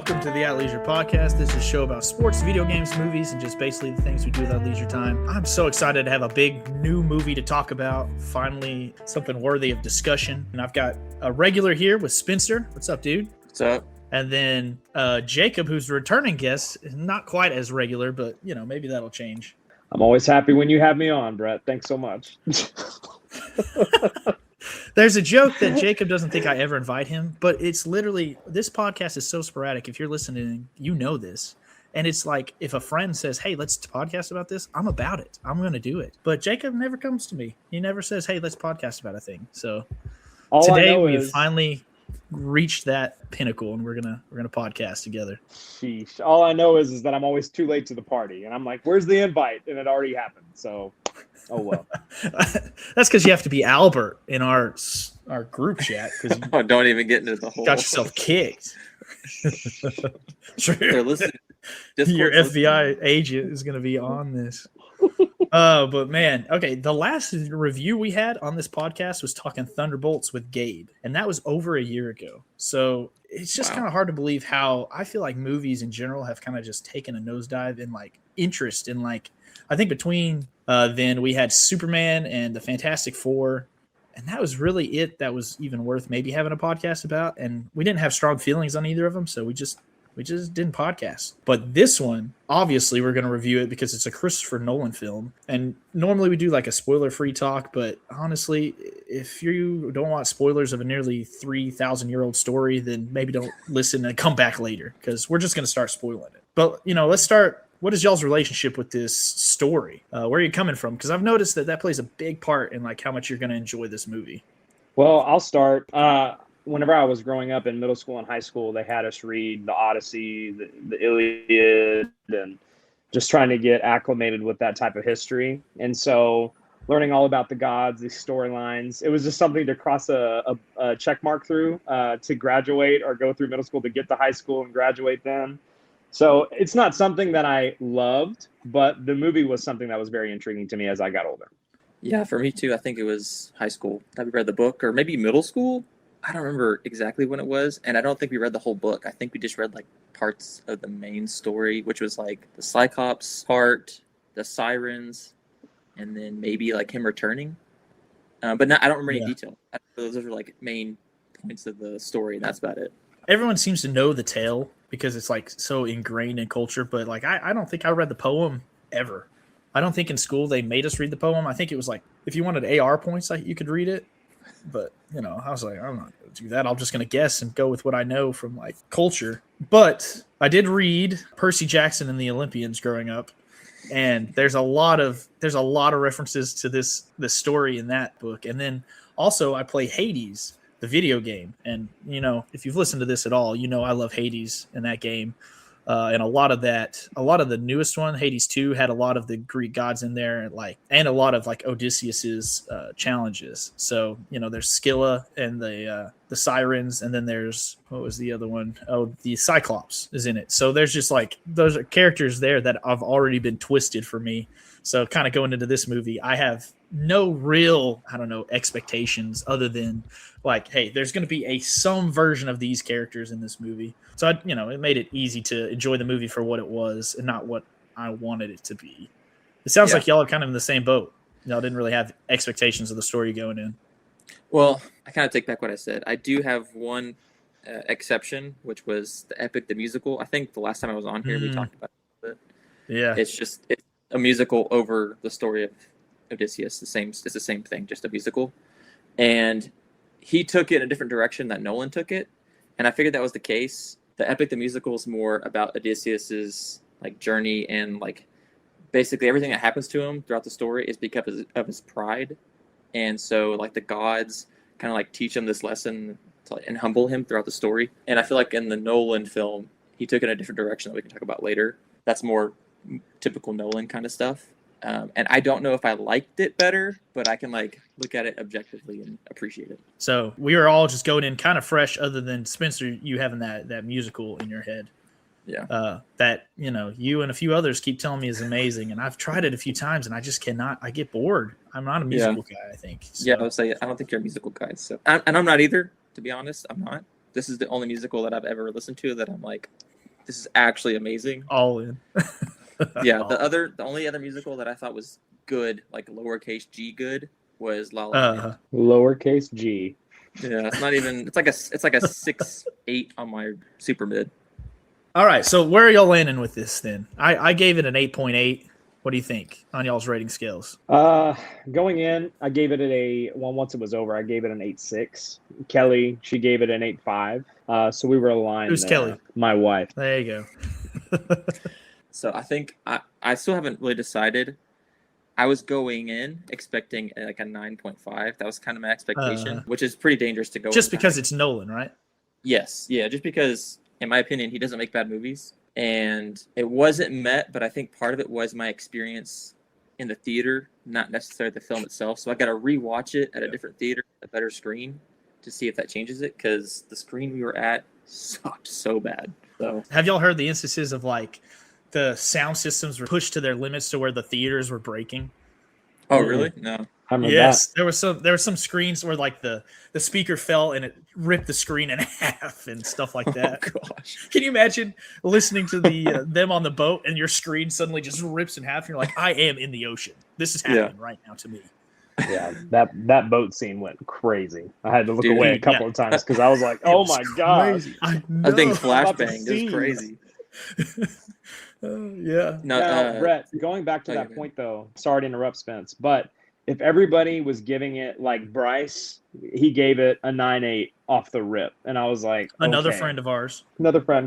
Welcome to the At Leisure Podcast. This is a show about sports, video games, movies, and just basically the things we do with our leisure time. I'm so excited to have a big new movie to talk about. Finally, something worthy of discussion. And I've got a regular here with Spencer. What's up, dude? What's up? And then Jacob, who's a returning guest, not quite as regular, but maybe that'll change. I'm always happy when you have me on, Brett. Thanks so much. There's a joke that Jacob doesn't think I ever invite him, but it's literally, this podcast is so sporadic. If you're listening, you know this. And it's like, if a friend says, hey, let's podcast about this, I'm about it. I'm going to do it. But Jacob never comes to me. He never says, hey, let's podcast about a thing. So today we finally reached that pinnacle and we're gonna podcast together. Sheesh. All I know is that I'm always too late to the party. And I'm like, where's the invite? And it already happened. So oh well. That's because you have to be Albert in our group chat. Because don't even get into the whole. Got yourself kicked. They're listening. Your FBI agent is going to be on this. But man, okay. The last review we had on this podcast was talking Thunderbolts with Gabe, and that was over a year ago. So it's just kind of hard to believe how I feel like movies in general have kind of just taken a nosedive in like interest in like. I think between then we had Superman and the Fantastic Four, and that was really it. That was even worth maybe having a podcast about. And we didn't have strong feelings on either of them, so we just didn't podcast. But this one, obviously, we're going to review it because it's a Christopher Nolan film. And normally we do like a spoiler-free talk, but honestly, if you don't want spoilers of a nearly 3,000-year-old story, then maybe don't listen and come back later because we're just going to start spoiling it. But, let's start. What is y'all's relationship with this story? Where are you coming from? Because I've noticed that plays a big part in like how much you're going to enjoy this movie. Well, I'll start. Whenever I was growing up in middle school and high school, they had us read the Odyssey, the Iliad, and just trying to get acclimated with that type of history. And so learning all about the gods, these storylines, it was just something to cross a check mark through to graduate or go through middle school to get to high school and graduate then. So it's not something that I loved, but the movie was something that was very intriguing to me as I got older. Yeah, for me too. I think it was high school that we read the book, or maybe middle school. I don't remember exactly when it was, and I don't think we read the whole book. I think we just read like parts of the main story, which was like the Cyclops part, the sirens, and then maybe like him returning. But I don't remember any detail. Those are like main points of the story, and that's about it. Everyone seems to know the tale because it's like so ingrained in culture, but like I don't think I read the poem ever. I don't think in school they made us read the poem. I think it was like if you wanted AR points, like you could read it. But I was like, I'm not going to do that. I'm just going to guess and go with what I know from like culture. But I did read Percy Jackson and the Olympians growing up, and there's a lot of references to this story in that book. And then also I play Hades, the video game, and if you've listened to this at all, I love Hades in that game. And a lot of the newest one, Hades 2, had a lot of the Greek gods in there, and a lot of like Odysseus's challenges. So there's Scylla and the sirens, and then there's what was the other one? Oh, the Cyclops is in it. So there's just like those are characters there that have already been twisted for me. So kind of going into this movie, I have no real expectations other than like, hey, there's going to be some version of these characters in this movie. So it made it easy to enjoy the movie for what it was and not what I wanted it to be. It sounds like y'all are kind of in the same boat. Y'all didn't really have expectations of the story going in. Well, I kind of take back what I said. I do have one exception, which was the Epic the Musical. I think the last time I was on here, we talked about it. Yeah. It's a musical over the story of Odysseus. It's the same thing, just a musical. And he took it in a different direction that Nolan took it. And I figured that was the case. The Epic the Musical is more about Odysseus's like journey, and like basically everything that happens to him throughout the story is because of his pride. And so like the gods kind of like teach him this lesson and humble him throughout the story. And I feel like in the Nolan film, he took it in a different direction that we can talk about later. That's more typical Nolan kind of stuff. And I don't know if I liked it better, but I can like look at it objectively and appreciate it. So we were all just going in kind of fresh, other than Spencer, you having that musical in your head. Yeah. That, you and a few others keep telling me is amazing. And I've tried it a few times and I just cannot, I get bored. I'm not a musical guy, I think. So. Yeah, I would say, I don't think you're a musical guy. So, and I'm not either, to be honest. I'm not. This is the only musical that I've ever listened to that I'm like, this is actually amazing. All in. Yeah, All the only other musical that I thought was good, like lowercase G good, was La La Land. Lowercase G. Yeah, it's not even. It's like a 6.8 on my super mid. All right, so where are y'all landing with this then? I gave it an 8.8. What do you think on y'all's rating scales? Going in, I gave it once it was over, I gave it an 8.6. Kelly, she gave it an 8.5. So we were aligned. Who's there. Kelly? My wife. There you go. So I think I still haven't really decided. I was going in expecting like a 9.5. That was kind of my expectation, which is pretty dangerous to go. Just because it's Nolan, right? Yes, yeah, just because, in my opinion, he doesn't make bad movies. And it wasn't met, but I think part of it was my experience in the theater, not necessarily the film itself. So I got to rewatch it at a different theater, a better screen, to see if that changes it, because the screen we were at sucked so bad. So have y'all heard the instances of like the sound systems were pushed to their limits to where the theaters were breaking? Oh, really? No. Yes, there were some screens where like the speaker fell and it ripped the screen in half and stuff like that. Oh gosh! Can you imagine listening to the them on the boat and your screen suddenly just rips in half and you're like, I am in the ocean. This is happening right now to me. Yeah, that boat scene went crazy. I had to look away a couple of times because I was like, "Oh my god!" I think flashbang is crazy. Yeah. No, now, Brett, going back to that point though, sorry to interrupt, Spence, but if everybody was giving it like Bryce, he gave it a 9.8 off the rip, and I was like, another friend of ours,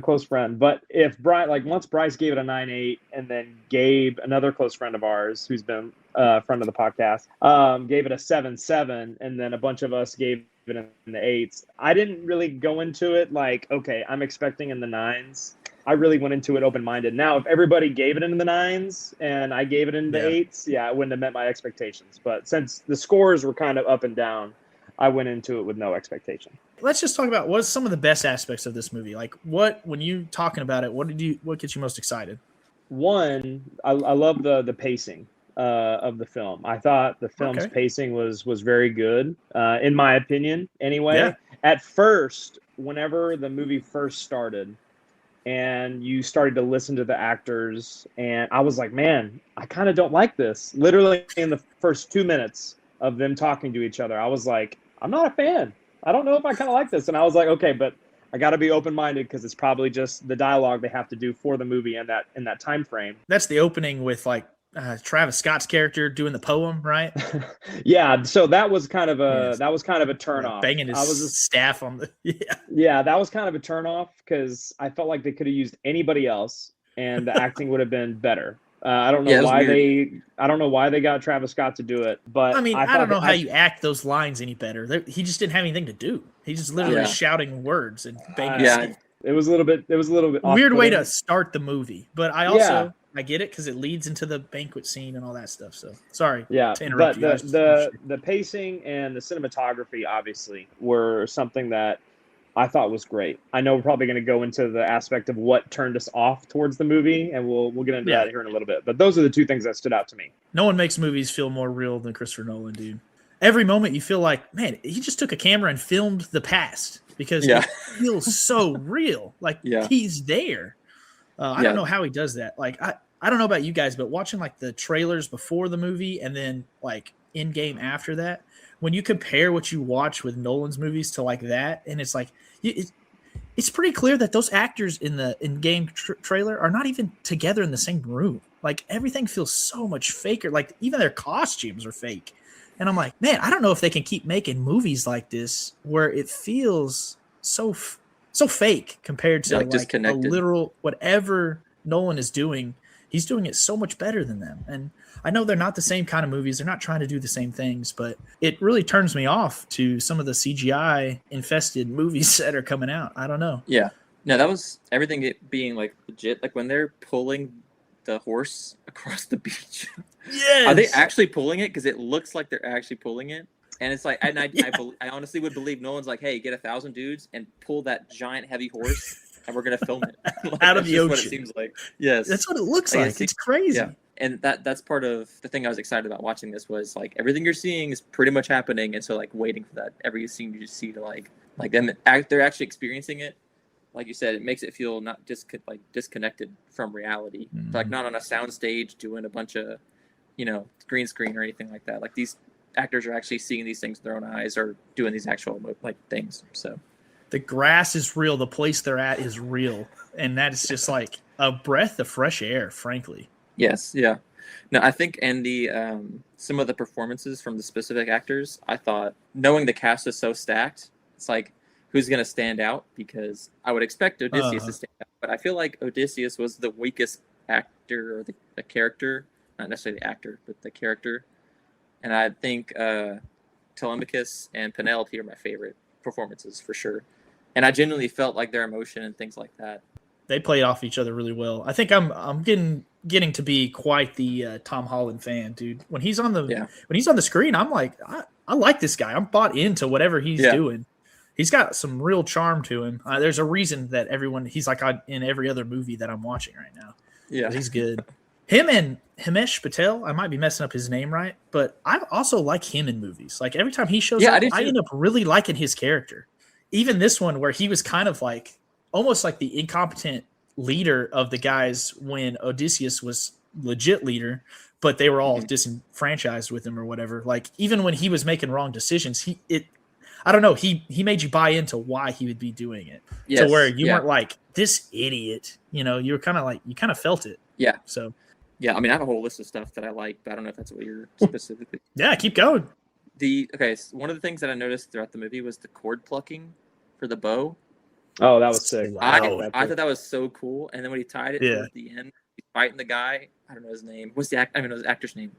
close friend. But if once Bryce gave it a 9.8, and then Gabe, another close friend of ours, who's been a friend of the podcast, gave it a 7.7, and then a bunch of us gave it in the 8s. I didn't really go into it like, okay, I'm expecting in the 9s. I really went into it open-minded. Now, if everybody gave it in the 9s and I gave it in the 8s, I wouldn't have met my expectations. But since the scores were kind of up and down, I went into it with no expectation. Let's just talk about what's some of the best aspects of this movie. Like, when you talking about it, what gets you most excited? One, I love the pacing of the film. I thought the film's pacing was very good, in my opinion. Anyway, at first, whenever the movie first started, and you started to listen to the actors, and I was like, man, I kind of don't like this. Literally in the first 2 minutes of them talking to each other, I was like, I'm not a fan. I don't know if I kind of like this. And I was like, okay, but I got to be open-minded because it's probably just the dialogue they have to do for the movie in that time frame. That's the opening with like Travis Scott's character doing the poem, right? Yeah, so that was kind of a turn off. Banging his staff on the yeah, that was kind of a turn off because I felt like they could have used anybody else and the acting would have been better. I don't know why they got Travis Scott to do it, but I mean, I don't know how you act those lines any better. He just didn't have anything to do. He just literally shouting words and banging. It was a little bit weird way to start the movie, but I also I get it because it leads into the banquet scene and all that stuff. So sorry, to interrupt but the pacing and the cinematography obviously were something that I thought was great. I know we're probably going to go into the aspect of what turned us off towards the movie, and we'll get into that here in a little bit. But those are the two things that stood out to me. No one makes movies feel more real than Christopher Nolan, dude. Every moment you feel like, man, he just took a camera and filmed the past because it feels so real. Like he's there. I don't know how he does that. Like I don't know about you guys, but watching like the trailers before the movie and then like in game after that, when you compare what you watch with Nolan's movies to like that, and it's like it's pretty clear that those actors in the in-game trailer are not even together in the same room. Like everything feels so much faker. Like even their costumes are fake. And I'm like, man, I don't know if they can keep making movies like this where it feels so fake compared to like a literal whatever Nolan is doing. He's doing it so much better than them. And I know they're not the same kind of movies. They're not trying to do the same things, but it really turns me off to some of the CGI infested movies that are coming out. I don't know. Yeah. No, that was everything being like legit. Like when they're pulling the horse across the beach. Yes. Are they actually pulling it? Because it looks like they're actually pulling it. And it's like, and I honestly would believe Nolan's like, hey, get 1,000 dudes and pull that giant heavy horse. And we're gonna film it like, out of the ocean. What it seems like. Yes, that's what it looks like. It's crazy. Yeah. And that's part of the thing I was excited about watching this was like everything you're seeing is pretty much happening, and so like waiting for that every scene you just see to like them they're actually experiencing it like you said, it makes it feel not disconnected from reality. Mhm. Like not on a sound stage doing a bunch of, green screen or anything like that. Like these actors are actually seeing these things with their own eyes or doing these actual things. So The grass is real. The place they're at is real, and that is just like a breath of fresh air. Frankly, yes, yeah. No, I think and the some of the performances from the specific actors, I thought knowing the cast is so stacked, it's like who's going to stand out, because I would expect Odysseus to stand out, but I feel like Odysseus was the weakest actor or the character, not necessarily the actor, but the character. And I think Telemachus and Penelope are my favorite performances for sure. And I genuinely felt like their emotion and things like that. they played off each other really well. I think I'm getting to be quite the Tom Holland fan, dude. When he's on the screen, I'm like, I like this guy. I'm bought into whatever he's doing. He's got some real charm to him. There's a reason that he's like in every other movie that I'm watching right now. Yeah, he's good. Him and Himesh Patel, I might be messing up his name right, but I also like him in movies. Like every time he shows up, I end up really liking his character. Even this one where he was kind of like almost like the incompetent leader of the guys when Odysseus was legit leader, but they were all disenfranchised with him or whatever. Like even when he was making wrong decisions, I don't know, he made you buy into why he would be doing it. Yes, to where you weren't like this idiot, you were kind of like, you kind of felt it. Yeah. So yeah, I mean, I have a whole list of stuff that I like, but I don't know if that's what you're specifically. Yeah, keep going. So one of the things that I noticed throughout the movie was the cord plucking for the bow. Oh, that was sick. Wow. I thought that was so cool. And then when he tied it at the end, he's fighting the guy. I don't know his name. What's the actor's name?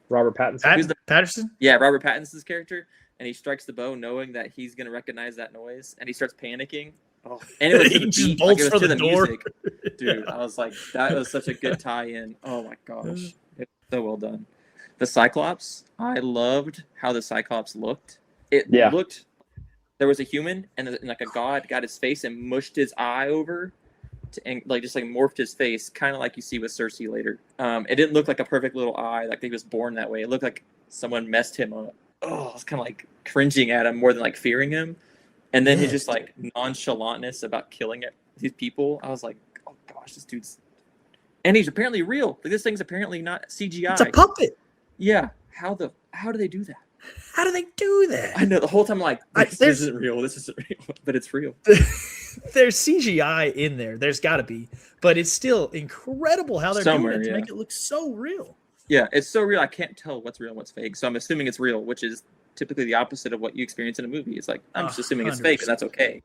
Robert Pattinson. Patterson? Yeah, Robert Pattinson's character. And he strikes the bow knowing that he's going to recognize that noise. And he starts panicking. Oh, and it was to the beat, like it was to the music. Dude, I was like, that was such a good tie-in. Oh my gosh. It's so well done. The Cyclops, I loved how the Cyclops looked. It looked, there was a human and like a god got his face and mushed his eye over and just morphed his face, kind of like you see with Cersei later. It didn't look like a perfect little eye, like he was born that way. It looked like someone messed him up. Oh, I was kind of like cringing at him more than like fearing him. And then his just like nonchalantness about killing these people. I was like, oh gosh, this dude's, and he's apparently real. Like this thing's apparently not CGI. It's a puppet. Yeah. How do they do that? How do they do that? I know the whole time I'm like, this isn't real. This isn't real, but it's real. There's CGI in there. There's got to be, but it's still incredible how they're doing it to make it look so real. Yeah, it's so real. I can't tell what's real and what's fake. So I'm assuming it's real, which is typically the opposite of what you experience in a movie. It's like, I'm just assuming it's fake, and that's okay.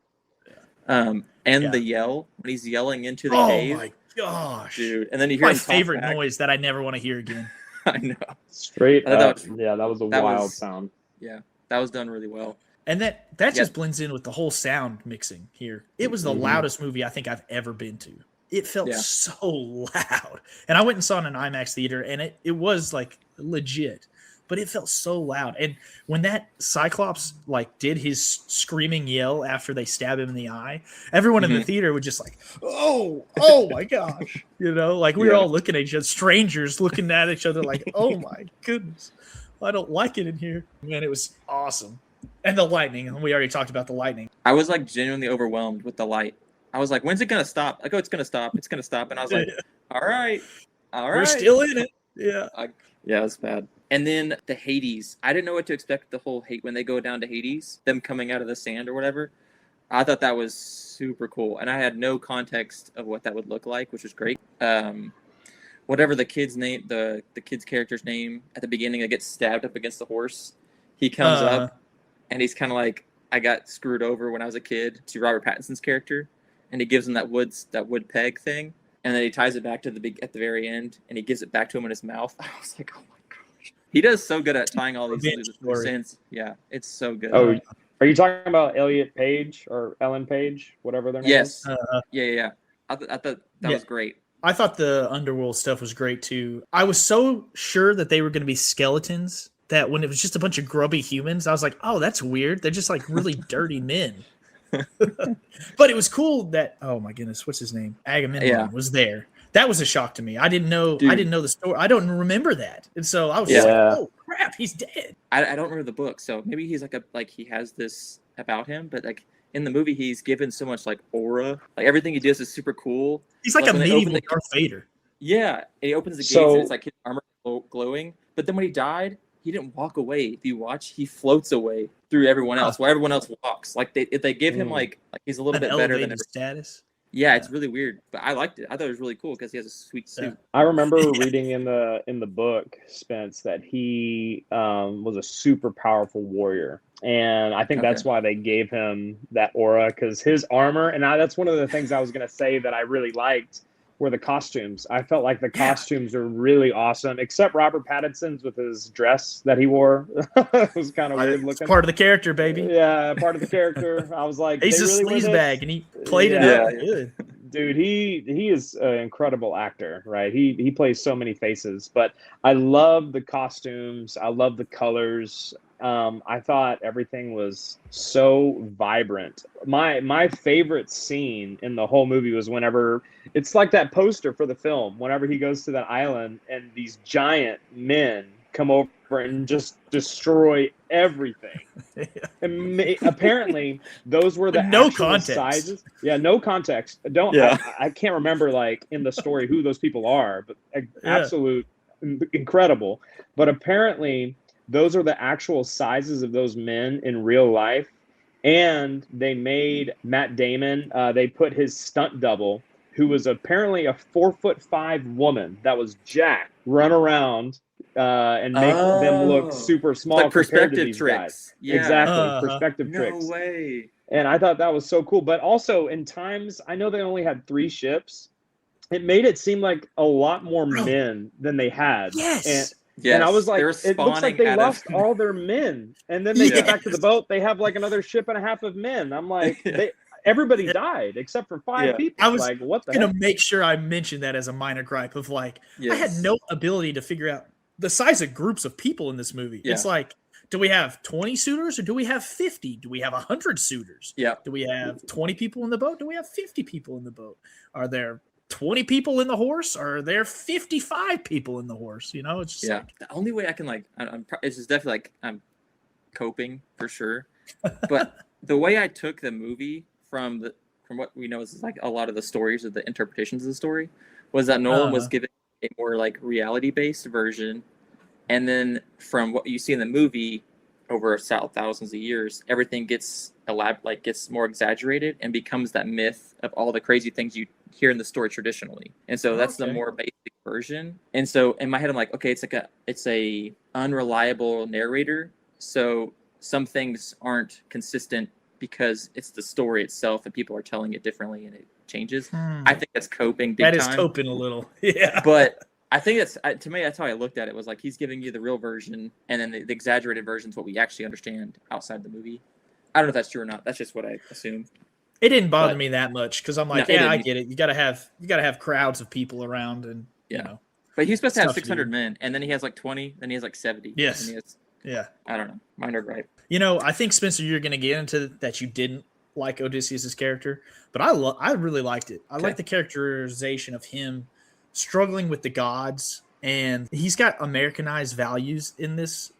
The yell, when he's yelling into the cave. Oh my gosh. Dude. And then you hear my favorite noise that I never want to hear again. I know. Straight up. That was a wild sound. Yeah, that was done really well. And that just blends in with the whole sound mixing here. It was the loudest movie I think I've ever been to. It felt so loud. And I went and saw it in an IMAX theater, and it was like legit, but it felt so loud. And when that Cyclops like did his screaming yell after they stab him in the eye, everyone in the theater would just like, oh my gosh. Like we were all looking at each other, strangers looking at each other like, oh my goodness, I don't like it in here. Man, it was awesome. And the lightning, and we already talked about the lightning. I was like genuinely overwhelmed with the light. I was like, when's it going to stop? I go, it's going to stop. It's going to stop. And I was like, all right. We're still in it. Yeah. Yeah, it's bad. And then the Hades. I didn't know what to expect the whole when they go down to Hades, them coming out of the sand or whatever. I thought that was super cool. And I had no context of what that would look like, which was great. Whatever the kid's name, the kid's character's name at the beginning that gets stabbed up against the horse, he comes up and he's kind of like, I got screwed over when I was a kid, to Robert Pattinson's character. And he gives him that wood peg thing, and then he ties it back to at the very end, and he gives it back to him in his mouth. I was like, oh my gosh, he does so good at tying all these loose ends. Yeah, it's so good. Oh, are you talking about Elliot Page or Ellen Page, whatever their name is? Yeah. I thought that was great. I thought the underworld stuff was great too. I was so sure that they were going to be skeletons that when it was just a bunch of grubby humans, I was like, oh, that's weird. They're just like really dirty men. But it was cool that, oh my goodness, what's his name? Agamemnon was there. That was a shock to me. I didn't know the story. I don't remember that. And so I was just like, oh crap, he's dead. I don't remember the book. So maybe he's like he has this about him, but like in the movie he's given so much like aura. Like everything he does is super cool. He's like a when they open medieval Darth Vader. Yeah, and he opens the gates So- and it's like his armor glowing. But then when he died, he didn't walk away. If you watch, he floats away through everyone else, while everyone else walks. Like they give him like he's a little An bit better than elevated status. Yeah, it's really weird, but I liked it. I thought it was really cool because he has a sweet suit. Yeah. I remember reading in the book, Spence, that he was a super powerful warrior, and I think that's why they gave him that aura, because his armor. And that's one of the things I was going to say that I really liked were the costumes. I felt like the costumes were really awesome, except Robert Pattinson's with his dress that he wore. It was kind of weird looking. It's part of the character, baby. Yeah, part of the character. I was like, He's a really sleazebag, and he played it out good. Dude, he is an incredible actor, right? He plays so many faces, but I love the costumes. I love the colors. I thought everything was so vibrant. My favorite scene in the whole movie was whenever it's like that poster for the film. Whenever he goes to that island and these giant men come over and just destroy everything. And apparently, those were the no actual context. sizes. Yeah, no context. I can't remember like in the story who those people are, but absolute incredible. But apparently, those are the actual sizes of those men in real life. And they made Matt Damon. They put his stunt double, who was apparently a 4'5" woman that was jacked, run around and make them look super small. Like perspective to these tricks. Guys. Yeah. Exactly, perspective tricks. No way. And I thought that was so cool. But also, in times, I know they only had 3 ships. It made it seem like a lot more men than they had. Yes. And I was like, it looks like they lost all their men. And then they get back to the boat. They have like another ship and a half of men. I'm like, everybody died except for 5 people. I was like, what the gonna heck? make sure I mentioned that as a minor gripe of like, I had no ability to figure out the size of groups of people in this movie. It's like, do we have 20 suitors or do we have 50? Do we have 100 suitors? Yeah. Do we have 20 people in the boat? Do we have 50 people in the boat? Are there 20 people in the horse? Or are there 55 people in the horse? You know, it's just like, the only way I can like, it's just definitely like I'm coping for sure. But the way I took the movie from what we know is like a lot of the stories or the interpretations of the story was that Nolan was given a more like reality based version, and then from what you see in the movie over thousands of years, everything gets gets more exaggerated and becomes that myth of all the crazy things you hear in the story traditionally. And so that's the more basic version. And so in my head, I'm like, okay, it's a unreliable narrator. So some things aren't consistent because it's the story itself and people are telling it differently and it changes. I think that's coping big time. That is coping a little. Yeah. But I think to me, that's how I looked at it, was like he's giving you the real version and then the exaggerated version is what we actually understand outside the movie. I don't know if that's true or not. That's just what I assumed. It didn't bother me that much because I'm like, no, I get it. You gotta have crowds of people around, and you know. But he's supposed to have 600 men, and then he has like 20, then he has like 70. Yes. And Yeah. I don't know. Minor gripe. You know, I think Spencer, you're gonna get into that you didn't like Odysseus' character, but I really liked it. I like the characterization of him struggling with the gods, and he's got Americanized values in this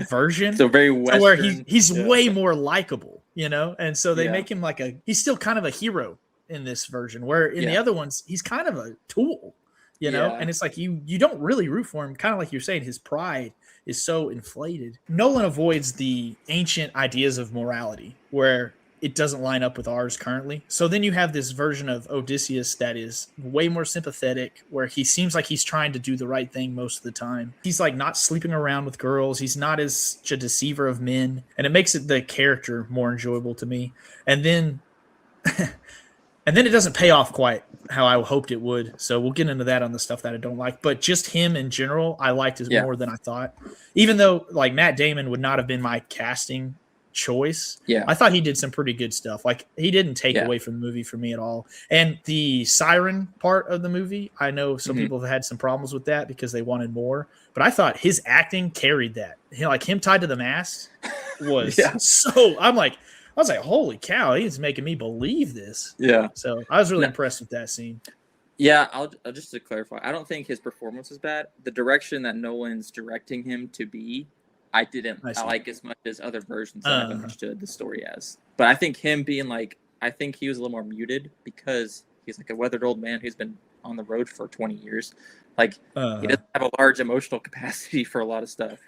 version. So very Western. Where he's way more likable, you know? And so they make him like he's still kind of a hero in this version, where in the other ones, he's kind of a tool, you know? And it's like you don't really root for him, kind of like you're saying, his pride is so inflated. Nolan avoids the ancient ideas of morality where it doesn't line up with ours currently. So then you have this version of Odysseus that is way more sympathetic, where he seems like he's trying to do the right thing most of the time. He's like not sleeping around with girls. He's not as such a deceiver of men. And it makes the character more enjoyable to me. And then it doesn't pay off quite how I hoped it would. So we'll get into that on the stuff that I don't like. But just him in general, I liked more than I thought. Even though like Matt Damon would not have been my casting choice. I thought he did some pretty good stuff. Like he didn't take away from the movie for me at all. And the siren part of the movie, I know some people have had some problems with that because they wanted more, but I thought his acting carried that. Like him tied to the mast was so I was like, holy cow, he's making me believe this. So I was really impressed with that scene. I'll just to clarify, I don't think his performance was bad. The direction that Nolan's directing him to be I didn't I see. like as much as other versions that I've understood the story as. But I think him being like, I think he was a little more muted because he's like a weathered old man who's been on the road for 20 years. Like he doesn't have a large emotional capacity for a lot of stuff.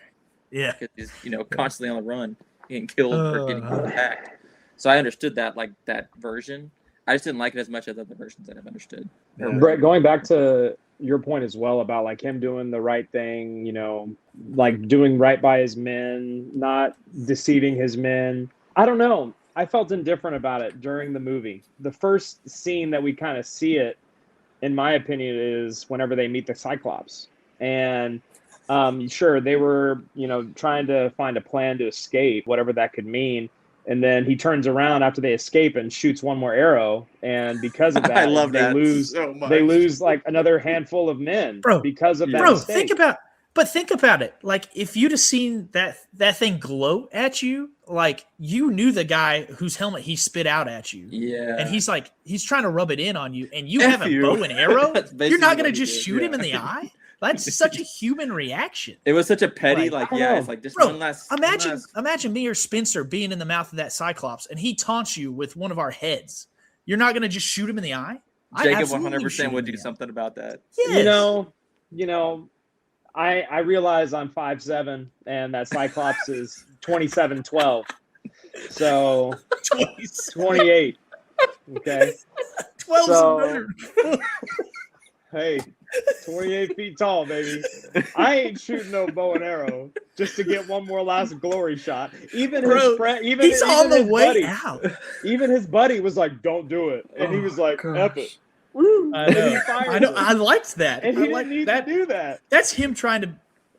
Yeah, because he's constantly on the run, getting killed or getting attacked. So I understood that version. I just didn't like it as much as other versions that I've understood. Yeah. Brett, going back to your point as well about like him doing the right thing, like doing right by his men, not deceiving his men. I don't know. I felt indifferent about it during the movie. The first scene that we kind of see it, in my opinion, is whenever they meet the Cyclops. And sure, they were, trying to find a plan to escape, whatever that could mean. And then he turns around after they escape and shoots one more arrow. And because of that, I love they that lose. so much. They lose like another handful of men, because of that mistake. Think about it. Like if you'd have seen that thing glow at you, like you knew the guy whose helmet he spit out at you. Yeah. And he's trying to rub it in on you, and you have a bow and arrow. You're not gonna just shoot him in the eye. That's such a human reaction. It was such a petty, it's like just one last. Imagine me or Spencer being in the mouth of that Cyclops, and he taunts you with one of our heads. You're not gonna just shoot him in the eye. Jacob 100% would do something about that. Yes. I realize I'm 5'7", and that Cyclops is 27'12", so 28. Okay, 12. Hey, 28 feet tall, baby. I ain't shooting no bow and arrow just to get one more last glory shot. Even his friend, he's on the way out. Even his buddy was like, "Don't do it," and he was like, "F it." Woo. I know. I liked that. And he didn't need to do that. That's him trying to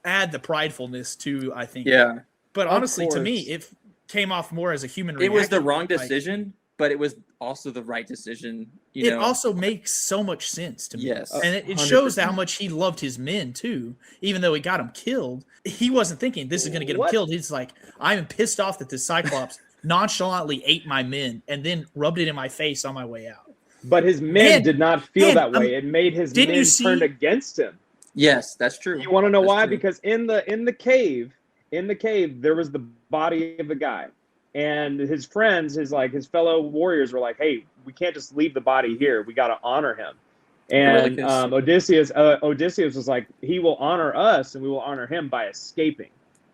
add the pridefulness to, I think. Yeah. But honestly, to me, it came off more as a human reaction. It was the wrong decision, but it was also the right decision. It also makes so much sense to me. Yes. And it shows how much he loved his men, too. Even though he got them killed, he wasn't thinking this is going to get him killed. He's like, I'm pissed off that this Cyclops nonchalantly ate my men and then rubbed it in my face on my way out. But his men did not feel that way. It made his men turn against him. Yes, that's true. You want to know why? True. Because in the cave, there was the body of the guy, and his friends, his fellow warriors were like, "Hey, we can't just leave the body here. We got to honor him." And Odysseus was like, "He will honor us, and we will honor him by escaping."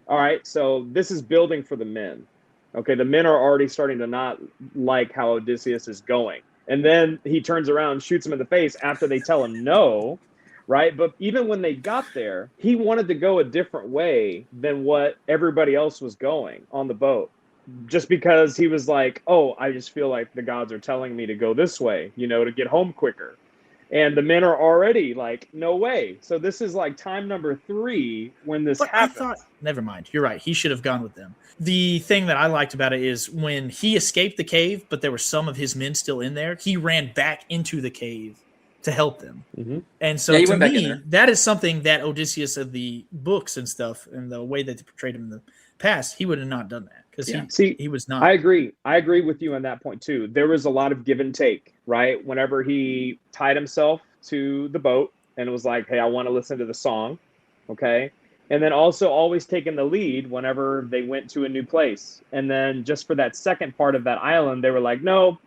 All right, so this is building for the men. Okay, the men are already starting to not like how Odysseus is going. And then he turns around and shoots him in the face after they tell him no, right? But even when they got there, he wanted to go a different way than what everybody else was going on the boat. Just because he was like, oh, I just feel like the gods are telling me to go this way, to get home quicker. And the men are already like, no way. So this is like time number 3 when this happens. Never mind. You're right. He should have gone with them. The thing that I liked about it is when he escaped the cave, but there were some of his men still in there, he ran back into the cave to help them. Mm-hmm. And so to me, that is something that Odysseus of the books and stuff and the way that they portrayed him in the past, he would have not done that. Because he was not. I agree with you on that point too. There was a lot of give and take, right? Whenever he tied himself to the boat and was like, hey, I want to listen to the song. Okay. And then also always taking the lead whenever they went to a new place. And then just for that second part of that island, they were like, no,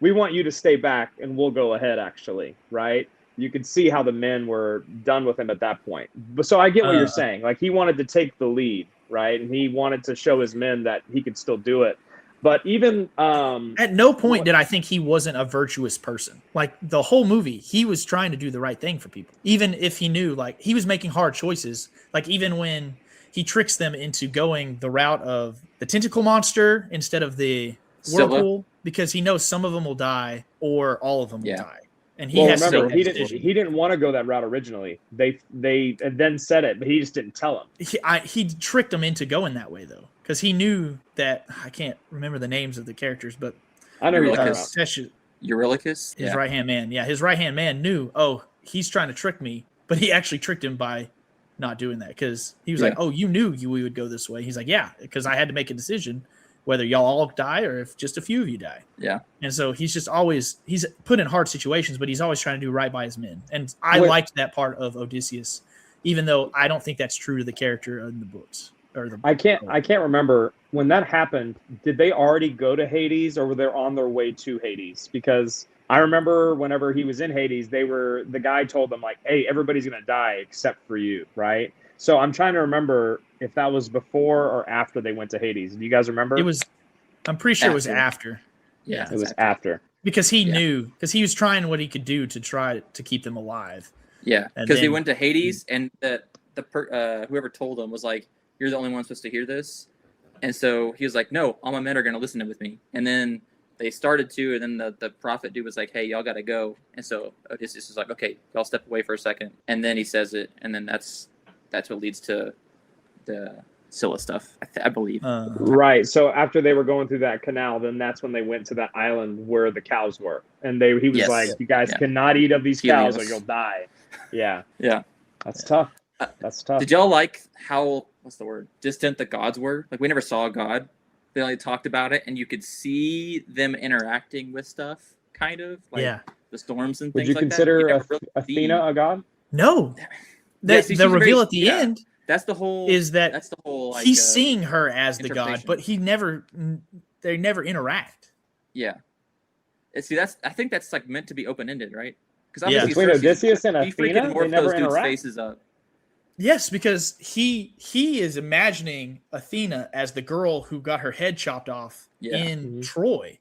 we want you to stay back and we'll go ahead, actually, right? You could see how the men were done with him at that point. But so I get what you're saying. Like he wanted to take the lead, right? And he wanted to show his men that he could still do it. But even at no point did I think he wasn't a virtuous person. Like the whole movie, he was trying to do the right thing for people. Even if he knew, like he was making hard choices. Like even when he tricks them into going the route of the tentacle monster instead of the whirlpool, because he knows some of them will die or all of them will die. And he has remember, he didn't want to go that route originally. They then said it, but he just didn't tell him. He tricked them into going that way though, because he knew that I can't remember the names of the characters, but I know Eurylochus, his right hand man. Yeah, his right hand man knew. Oh, he's trying to trick me, but he actually tricked him by not doing that because he was like, "Oh, you knew we would go this way." He's like, "Yeah," because I had to make a decision whether y'all all die or if just a few of you die. Yeah. And so he's put in hard situations, but he's always trying to do right by his men. And I liked that part of Odysseus, even though I don't think that's true to the character in the books or the. I can't remember when that happened. Did they already go to Hades, or were they on their way to Hades? Because I remember whenever he was in Hades, the guy told them like, "Hey, everybody's gonna die except for you," right? So I'm trying to remember if that was before or after they went to Hades. Do you guys remember? It was. I'm pretty sure it was After. after. Yeah, It was after. Because he Yeah. knew, because he was trying what he could do to try to keep them alive. Yeah, And because he then- went to Hades, and whoever told him was like, "You're the only one supposed to hear this," and so he was like, "No, all my men are gonna listen with me." And then they started to, and then the prophet dude was like, "Hey, y'all gotta go." And so Odysseus was like, "Okay, y'all step away for a second." And then he says it, and then that's what leads to the Scylla stuff, I believe. Right. So after they were going through that canal, then that's when they went to that island where the cows were, and he was Yes. like, "You guys Yeah. cannot eat of these cows, or Helios. you'll die." Yeah. Yeah. That's tough. That's tough. Did y'all like how what's the word? Distant the gods were? Like we never saw a god. They only talked about it, and you could see them interacting with stuff, kind of like Yeah. the storms and Would things you like consider that. You never really Athena a god? No. Yeah, see, The she's reveal very- at the yeah. end That's the whole. is that that's the whole. Like, he's seeing her as the god, interpretation. but they never interact. Yeah. And see, I think that's like meant to be open ended, right? Because Yeah. Between Odysseus and he freaking Athena, they morphed never those dudes' interact. faces up. Yes, because he is imagining Athena as the girl who got her head chopped off Yeah. in Mhm. Troy,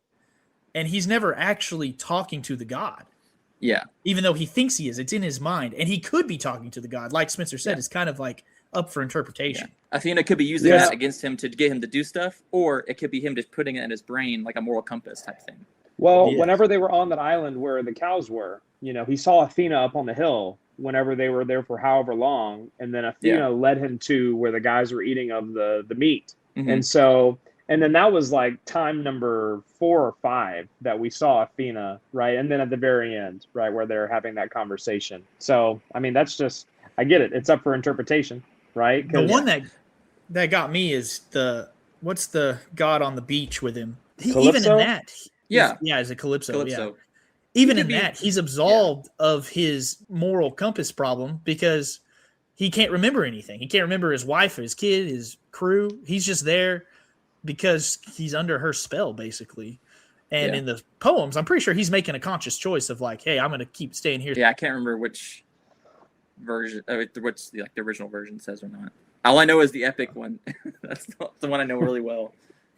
and he's never actually talking to the god. Yeah. Even though he thinks he is, it's in his mind, and he could be talking to the god. Like Spencer said, Yeah. it's kind of like up for interpretation. Athena could be using Yeah. that against him to get him to do stuff, or it could be him just putting it in his brain like a moral compass type thing. Well, Yeah. whenever they were on that island where the cows were, he saw Athena up on the hill whenever they were there for however long, and then Athena led him to where the guys were eating of the meat. Mhm. And then that was like time number 4 or 5 that we saw Athena, right? And then at the very end, right, where they're having that conversation. So, I mean, that's just, I get it. It's up for interpretation, right? The 'Cause- one that got me is what's the god on the beach with him? Even Calypso? in that, Yeah. is it Calypso? Yeah. Calypso. Even He in could be- that, he's absolved of his moral compass problem because he can't remember anything. He can't remember his wife, his kid, his crew. He's just there because he's under her spell, basically. And Yeah. in the poems, I'm pretty sure he's making a conscious choice of like, hey, I'm going to keep staying here. Yeah, I can't remember which version, what's the original version says or not. All I know is the epic one. That's the one I know really well.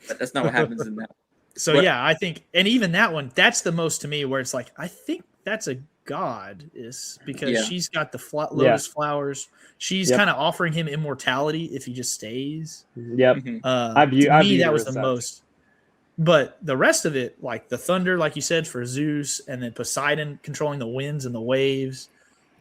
But that's not what happens in that. So But- yeah, I think, and even that one, that's the most to me where it's like, I think that's a goddess because Yeah. she's got the lotus flowers. She's Yep. kind of offering him immortality if he just stays. Yep. Mhm. I To view me, that her was as the such. most. But the rest of it, like the thunder, like you said, for Zeus, and then Poseidon controlling the winds and the waves,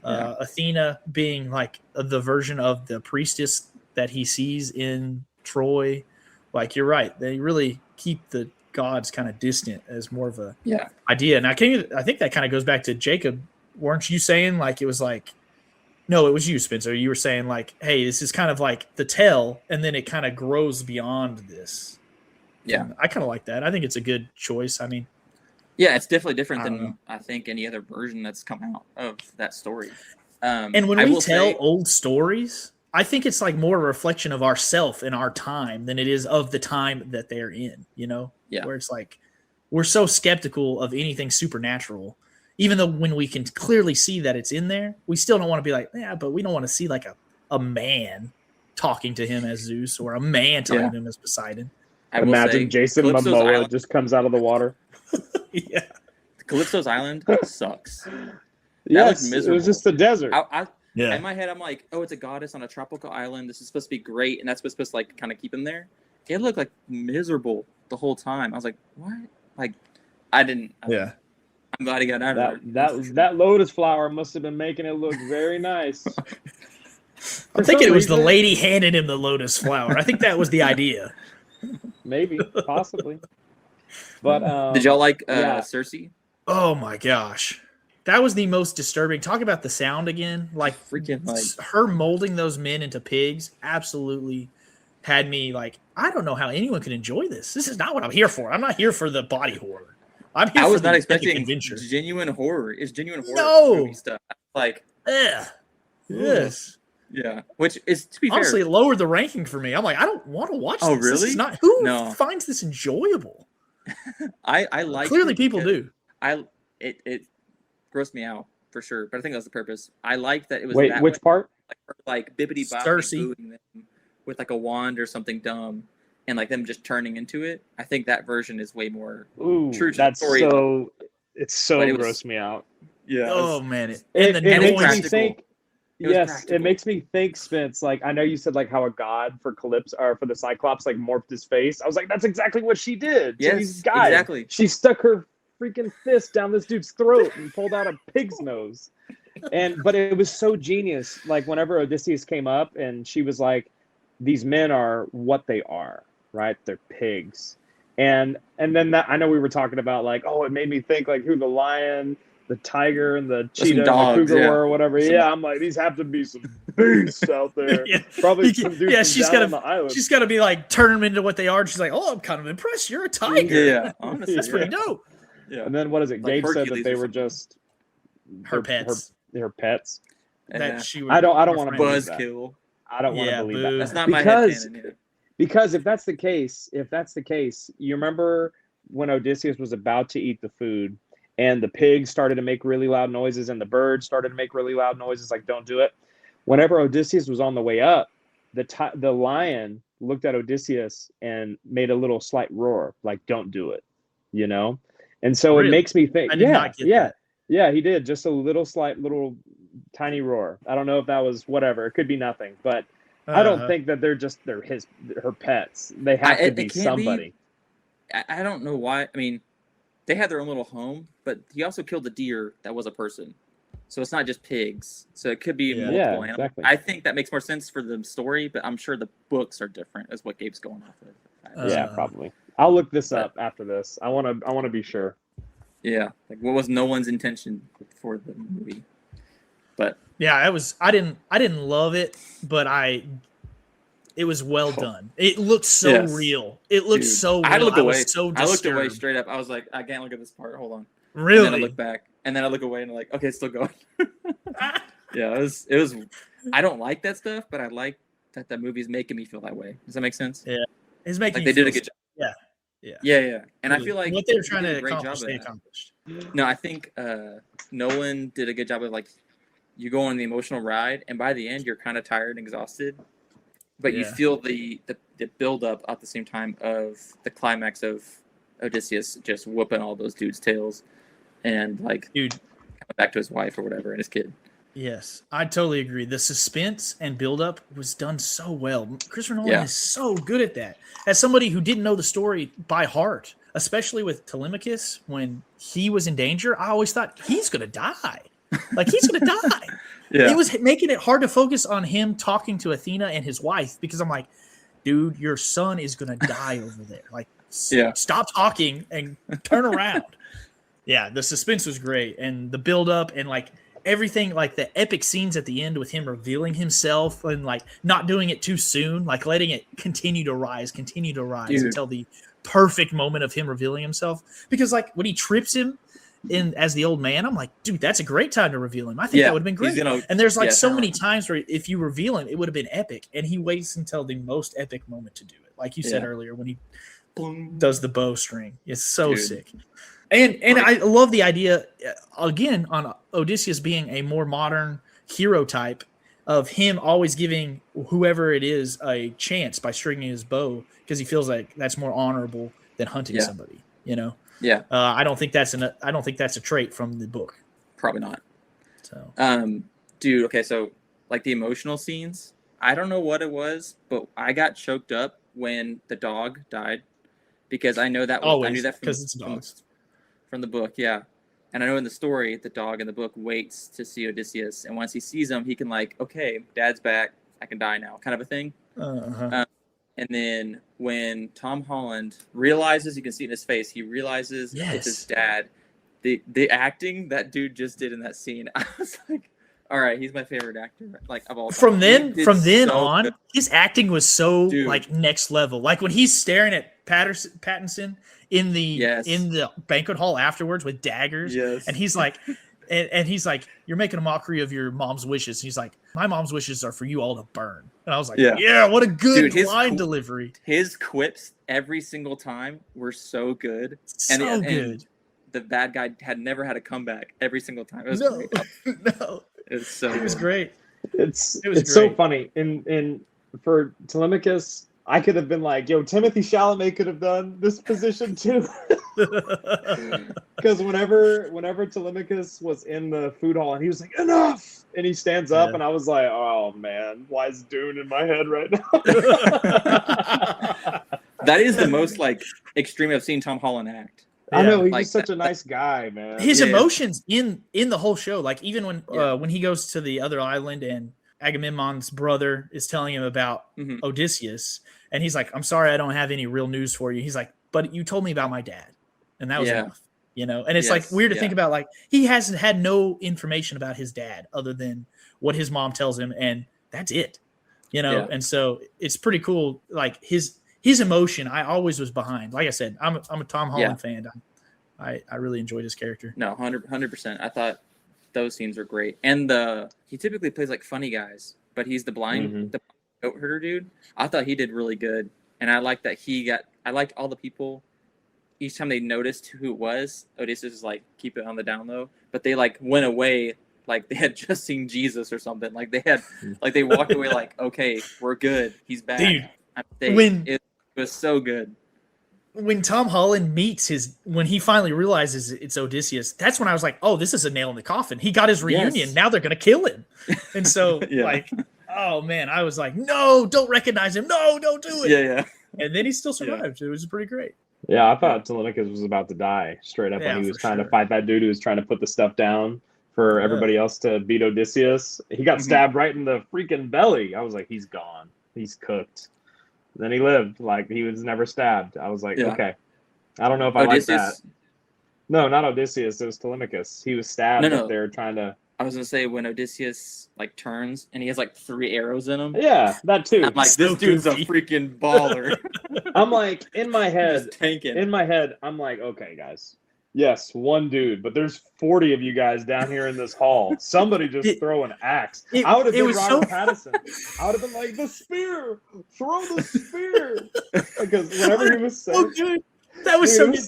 Athena being like the version of the priestess that he sees in Troy. Like you're right, they really keep the gods kind of distant as more of a Yeah. idea. And I think that kind of goes back to Jacob. Weren't you saying like it was like? No, it was you, Spencer. You were saying like, hey, this is kind of like the tell, and then it kind of grows beyond this. Yeah. And I kind of like that. I think it's a good choice. I mean, Yeah, it's definitely different I don't than know. I think any other version that's come out of that story. and when I we will tell say- old stories, I think it's like more a reflection of ourself and our time than it is of the time that they're in, you know? Yeah. Where it's like we're so skeptical of anything supernatural, even though when we can clearly see that it's in there, we still don't want to be like, yeah, but we don't want to see like a man talking to him as Zeus or a man talking Yeah. to him as Poseidon. I will Imagine say, Jason Calypso's Momoa Island, just comes out of the water. Yeah. Calypso's Island sucks. Yes, it miserable. was just the desert. Yeah. In my head, I'm like, oh, it's a goddess on a tropical island. This is supposed to be great, and that's what's supposed to like kind of keep him there. It looked like miserable the whole time. I was like, what? Like, I didn't. Yeah. I'm glad he got out of there. That lotus flower must have been making it look very nice. I'm thinking it was the lady handing him the lotus flower. I think that was the idea. Maybe, possibly. But Did y'all like yeah. Cersei? Oh my gosh. That was the most disturbing. Talk about the sound again. Like Freaking like her molding those men into pigs absolutely had me like, I don't know how anyone could enjoy this. This is not what I'm here for. I'm not here for the body horror. I'm here I for was the not epic expecting adventure. genuine horror. It's genuine horror No. movie stuff. Like, Ugh. Yes. Yeah, which is, to be Honestly, fair, it lowered the ranking for me. I'm like, I don't want to watch Oh, this. This really? is not who No. finds this enjoyable. I like Clearly, people do. It grossed me out for sure, but I think that was the purpose. I liked that it was Wait, that which way, part? like bibbity boppity Cersei. booing them with like a wand or something dumb, and like them just turning into it. I think that version is way more Ooh, true to the that's story. so. It's so But it was- grossed me out. Yeah. Oh man, It, and the it makes me noise. practical. think. It was Yes, practical. it makes me think, Spence. Like I know you said, like how a god for Calypso or for the Cyclops like morphed his face. I was like, that's exactly what she did to Yes, these guys. exactly. She stuck her freaking fist down this dude's throat and pulled out a pig's nose. But it was so genius. Like whenever Odysseus came up and she was like, these men are what they are, right? They're pigs. And then that I know we were talking about like, oh, it made me think like who the lion, the tiger, and the cheetah, dogs, and the cougar yeah. were, or whatever. Yeah, I'm like, these have to be some beasts out there. Yeah. Probably some dudes Yeah, from she's down gotta- on the island. She's got to be like turn them into what they are. And she's like, oh, I'm kind of impressed. You're a tiger. Yeah, honestly, That's pretty dope. Yeah. And then what is it? Like Gabe said Hercules that they or were something. just Her pets. Her pets. That she would. I don't want to befriend. believe that. Buzzkill. I don't want to Yeah, believe boo. that. That's not my Because- headcanon either. Because if that's the case, you remember when Odysseus was about to eat the food and the pigs started to make really loud noises and the birds started to make really loud noises like don't do it. Whenever Odysseus was on the way up, the lion looked at Odysseus and made a little slight roar like don't do it, you know? And so Really? it makes me think I did not get that. Yeah, he did just a little tiny roar. I don't know if that was whatever. It could be nothing, but I don't think that they're her pets. They have to be it can't somebody. I don't know why. I mean, they had their own little home, but he also killed a deer that was a person. So it's not just pigs. So it could be Yeah. multiple Yeah, animals. exactly. I think that makes more sense for the story, but I'm sure the books are different, is what Gabe's going off of. Yeah, probably. I'll look this up after this. I want to be sure. Yeah. Like, what was Nolan's intention for the movie? But Yeah, I didn't love it, but it was well done. It looked so Yes. real. It looked Dude, so real. I looked away. was so I looked away disturbed. straight up. I was like, I can't look at this part. Hold on. And then I Really? look back, and then I look away, and I'm like, okay, it's still going. Yeah, it was. I don't like that stuff, but I like that the movie's making me feel that way. Does that make sense? Yeah. It's making Like you they did a feel good job. Yeah. Yeah. Yeah. And I feel like what they were he trying did to a great job accomplish, of they that. accomplished. No, I think Nolan did a good job of like you go on the emotional ride, and by the end you're kind of tired and exhausted, but you Yeah. feel the build up at the same time of the climax of Odysseus just whooping all those dudes' tails, and like Dude, coming back to his wife or whatever and his kid. yes, I totally agree. The suspense and buildup was done so well. Christopher Nolan Yeah. is so good at that. As somebody who didn't know the story by heart, especially with Telemachus, when he was in danger, I always thought he's going to die. Like, he's going to die. Yeah, It was making it hard to focus on him talking to Athena and his wife because I'm like, dude, your son is going to die over there. Like, Yeah. stop talking and turn around. Yeah, the suspense was great. And the buildup and like everything, like the epic scenes at the end with him revealing himself and like not doing it too soon, like letting it continue to rise Dude. until the perfect moment of him revealing himself. Because like when he trips him in as the old man, I'm like, dude, that's a great time to reveal him. I think Yeah, that would have been he's great. gonna- And there's like yeah, so turn many around. times where if you reveal him, it would have been epic. And he waits until the most epic moment to do it. Like you said Yeah. earlier, when he does the bowstring. It's so Dude. sick. And I love the idea again on Odysseus being a more modern hero type of him always giving whoever it is a chance by stringing his bow because he feels like that's more honorable than hunting Yeah. somebody. You know, Yeah, I don't think that's a trait from the book. probably not. So Dude, okay, so like the emotional scenes, I don't know what it was, but I got choked up when the dog died because I know that was, I always knew that because it's dogs. from the book, yeah. And I know in the story, the dog in the book waits to see Odysseus, and once he sees him, he can like, okay, Dad's back, I can die now, kind of a thing. Uh-huh. And then when Tom Holland realizes, you can see it in his face, he realizes Yes. it's his dad. The acting that dude just did in that scene, I was like, all right, he's my favorite actor, like of all time. From He then did so on, good. his acting was so Dude. like next level. Like when he's staring at Pattinson in the Yes. in the banquet hall afterwards with daggers, Yes. and he's like, And he's like, "You're making a mockery of your mom's wishes." He's like, "My mom's wishes are for you all to burn." And I was like, "Yeah, what a good line delivery." His quips every single time were so good. Good. The bad guy had never had a comeback every single time. It was great. No. It was great. great. It's so funny. In for Telemachus, I could have been like, "Yo, Timothy Chalamet could have done this position too." Because whenever Telemachus was in the food hall and he was like, "Enough!" and he stands up, and I was like, "Oh man, why is Dune in my head right now?" That is the most like extreme I've seen Tom Holland act. I know he's just such a nice guy, man. His emotions in the whole show, like even when he goes to the other island and Agamemnon's brother is telling him about Odysseus, and he's like, "I'm sorry, I don't have any real news for you." He's like, "But you told me about my dad, and that was enough." And it's like weird to think about. Like he hasn't had no information about his dad other than what his mom tells him, and that's it. And so it's pretty cool. Like his emotion, I always was behind. Like I said, I'm a Tom Holland fan. I really enjoyed his character. No, 100%. I thought those scenes were great. And he typically plays like funny guys, but he's the blind the goat herder dude. I thought he did really good, and I liked that I liked all the people. Each time they noticed who it was, Odysseus was like, keep it on the down low. But they like went away like they had just seen Jesus or something. Like they walked away like, okay, we're good. He's back. Dude, it was so good. When Tom Holland when he finally realizes it's Odysseus, that's when I was like, oh, this is a nail in the coffin. He got his reunion. Yes. Now they're going to kill him. And so like, oh man, I was like, no, don't recognize him. No, don't do it. Yeah. And then he still survived. It was pretty great. Yeah, I thought Telemachus was about to die straight up when he was trying to fight that dude who was trying to put the stuff down for everybody else to beat Odysseus. He got stabbed right in the freaking belly. I was like, he's gone. He's cooked. Then he lived. Like, he was never stabbed. I was like, okay. I don't know if I like that. No, not Odysseus. It was Telemachus. He was stabbed up there trying to... I was going to say, when Odysseus, like, turns and he has, like, 3 arrows in him. Yeah, that too. I'm like, this dude's a freaking baller. I'm like, in my head, I'm like, okay, guys. Yes, one dude, but there's 40 of you guys down here in this hall. Somebody just throw an axe. I would have been Robert Pattinson. I would have been like, the spear! Throw the spear! Because whenever he was saying... good. That was so good.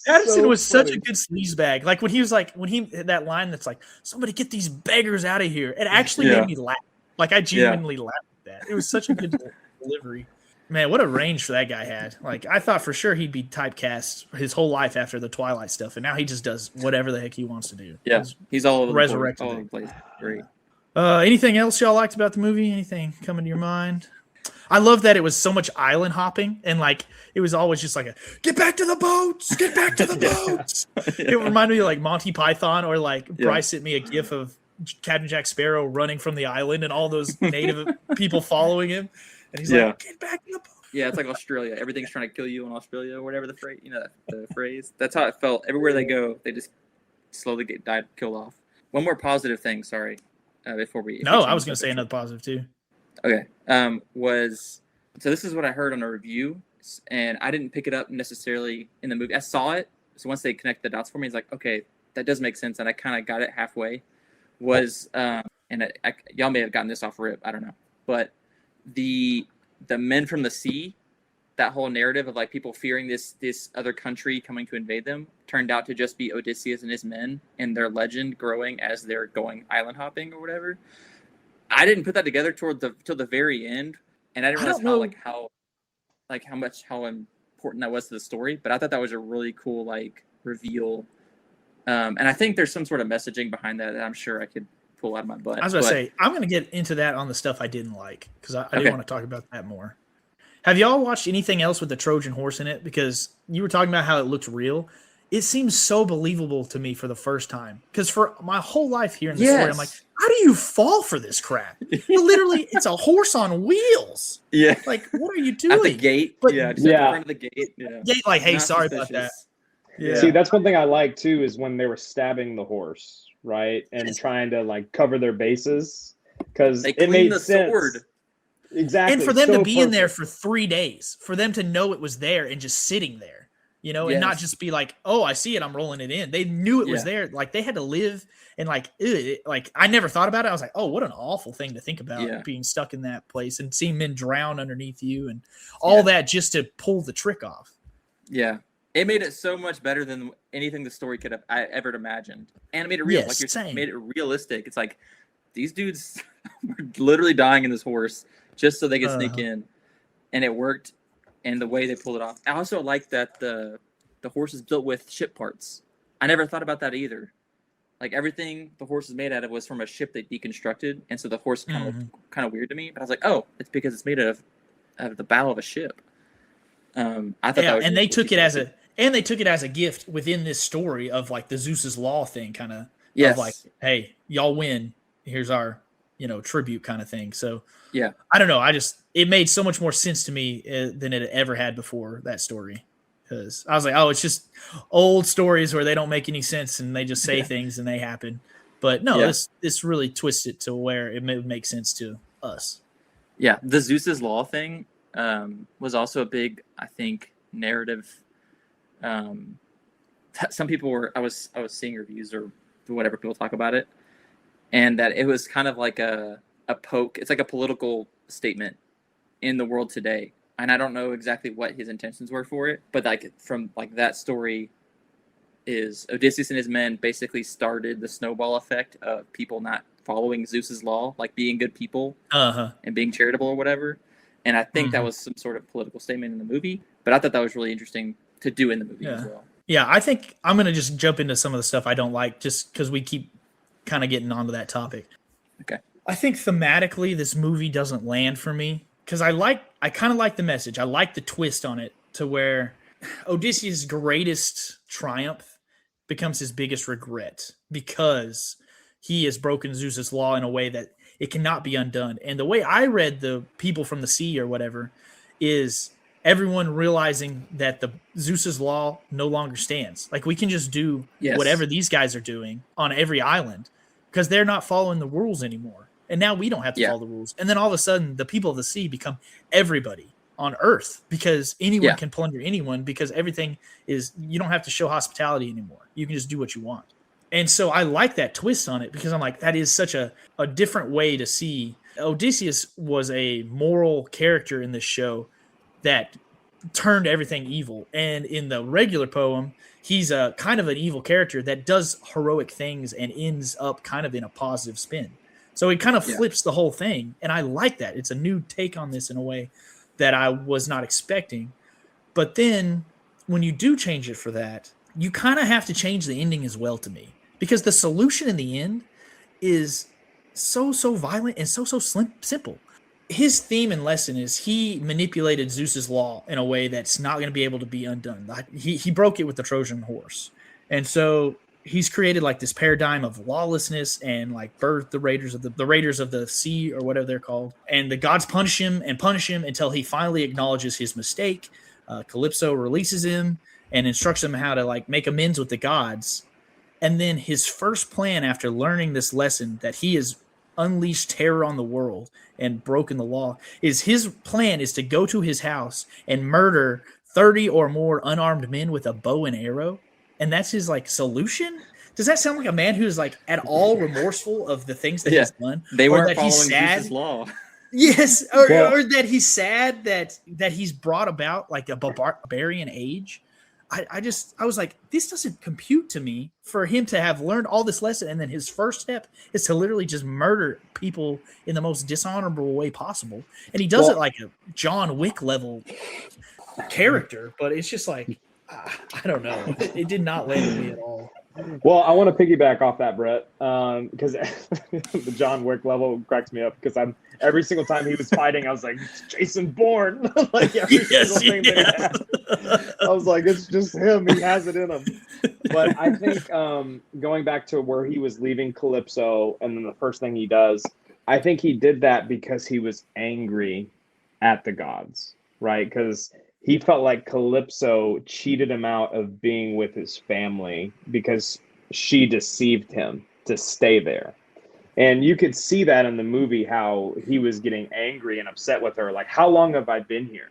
Pattinson was such a good sleazebag. Like when he that line that's like, somebody get these beggars out of here. It actually made me laugh. Like I genuinely laughed at that. It was such a good delivery. Man, what a range for that guy had. Like I thought for sure he'd be typecast his whole life after the Twilight stuff, and now he just does whatever the heck he wants to do. Yeah, he's all over resurrected. All over the place. Great. Anything else y'all liked about the movie? Anything coming to your mind? I love that it was so much island hopping, and like it was always just like a get back to the boats, get back to the boats. It reminded me of like Monty Python, or like Bryce sent me a gif of Captain Jack Sparrow running from the island and all those native people following him, and he's like, get back to the boats. Yeah, it's like Australia. Everything's trying to kill you in Australia, or whatever the phrase. The phrase. That's how it felt. Everywhere they go, they just slowly get killed off. One more positive thing. Sorry, before we. No, I was going to say another positive too. Okay. So this is what I heard on a review, and I didn't pick it up necessarily in the movie. I saw it, so once they connect the dots for me, it's like, okay, that does make sense, and I kind of got it halfway. Y'all may have gotten this off rip, I don't know, but the men from the sea, that whole narrative of like people fearing this other country coming to invade them, turned out to just be Odysseus and his men, and their legend growing as they're going island hopping or whatever. I didn't put that together till the very end, and I didn't realize how important that was to the story. But I thought that was a really cool like reveal, and I think there's some sort of messaging behind that I'm sure I could pull out of my butt. I was going to say I'm going to get into that on the stuff I didn't like because I do want to talk about that more. Have y'all watched anything else with the Trojan horse in it? Because you were talking about how it looks real. It seems so believable to me for the first time. Because for my whole life hearing the story, I'm like, how do you fall for this crap? Literally, it's a horse on wheels. Yeah. Like, what are you doing? At the gate. Just at the front of the gate. Yeah. Gate, like, hey, sorry about that. Yeah. See, that's one thing I like, too, is when they were stabbing the horse, right? And trying to, like, cover their bases. Because it made sense. Sword. Exactly. And for them to be in there for 3 days, for them to know it was there and just sitting there. and not Yes. just be like, oh, I see it, I'm rolling it in. They knew it was Yeah. there. Like they had to live and like I never thought about it. I was like, oh, what an awful thing to think about, Yeah. being stuck in that place and seeing men drown underneath you and all that just to pull the trick off. Yeah. It made it so much better than anything the story could have I ever imagined. And it made it real. Yes, like you're same. made it realistic. It's like these dudes were literally dying in this horse just so they could sneak in. And it worked. And the way they pulled it off. I also like that the horse is built with ship parts. I never thought about that either. Like everything the horse is made out of was from a ship they deconstructed, and so the horse kind of looked kind of weird to me. But I was like, oh, it's because it's made out of the bow of a ship. I thought that was and really they cool took it as a gift within this story of like the Zeus's law thing, kind of Yes. of like, hey, y'all win. Here's our tribute kind of thing. So Yeah. I don't know. It made so much more sense to me than it ever had before, that story. Because I was like, oh, it's just old stories where they don't make any sense and they just say things and they happen. But no, this really twists it to where it would make sense to us. Yeah, the Zeus's law thing was also a big, I think, narrative. Some people were, I was seeing reviews or whatever people talk about it, and that it was kind of like a poke. It's like a political statement in the world today. And I don't know exactly what his intentions were for it, but like from like that story is Odysseus and his men basically started the snowball effect of people not following Zeus's law, like being good people and being charitable or whatever. And I think that was some sort of political statement in the movie, but I thought that was really interesting to do in the movie as well. Yeah, I think I'm going to just jump into some of the stuff I don't like just because we keep kind of getting onto that topic. Okay. I think thematically this movie doesn't land for me because I kind of like the message. I like the twist on it to where Odysseus' greatest triumph becomes his biggest regret because he has broken Zeus's law in a way that it cannot be undone. And the way I read the people from the sea or whatever is everyone realizing that the Zeus's law no longer stands. Like we can just do whatever these guys are doing on every island because they're not following the rules anymore. And now we don't have to follow the rules. And then all of a sudden the people of the sea become everybody on earth because anyone can plunder anyone because everything is, you don't have to show hospitality anymore. You can just do what you want. And so I like that twist on it because I'm like, that is such a different way to see. Odysseus was a moral character in this show that turned everything evil. And in the regular poem, he's a kind of an evil character that does heroic things and ends up kind of in a positive spin. So it kind of flips the whole thing. And I like that. It's a new take on this in a way that I was not expecting. But then when you do change it for that, you kind of have to change the ending as well to me. Because the solution in the end is so violent and so simple. His theme and lesson is he manipulated Zeus's law in a way that's not going to be able to be undone. Like he broke it with the Trojan horse. And so he's created like this paradigm of lawlessness and like birthed the raiders of the sea or whatever they're called. And the gods punish him until he finally acknowledges his mistake. Calypso releases him and instructs him how to like make amends with the gods. And then his first plan after learning this lesson that he has unleashed terror on the world and broken the law is his plan is to go to his house and murder 30 or more unarmed men with a bow and arrow. And that's his like solution. Does that sound like a man who's like at all remorseful of the things that he's done? They or weren't that following he's sad? Zeus's law. Yes, or that he's sad that he's brought about like a barbarian age. I was like, this doesn't compute to me for him to have learned all this lesson. And then his first step is to literally just murder people in the most dishonorable way possible. And he does it like a John Wick level character, but it's just like, I don't know. It did not land with me at all. Well, I want to piggyback off that, Brett, because the John Wick level cracks me up because every single time he was fighting, I was like, it's Jason Bourne. Like every single thing that he had. I was like, it's just him. He has it in him. But I think going back to where he was leaving Calypso and then the first thing he does, I think he did that because he was angry at the gods, right? Because he felt like Calypso cheated him out of being with his family because she deceived him to stay there. And you could see that in the movie, how he was getting angry and upset with her. Like, how long have I been here?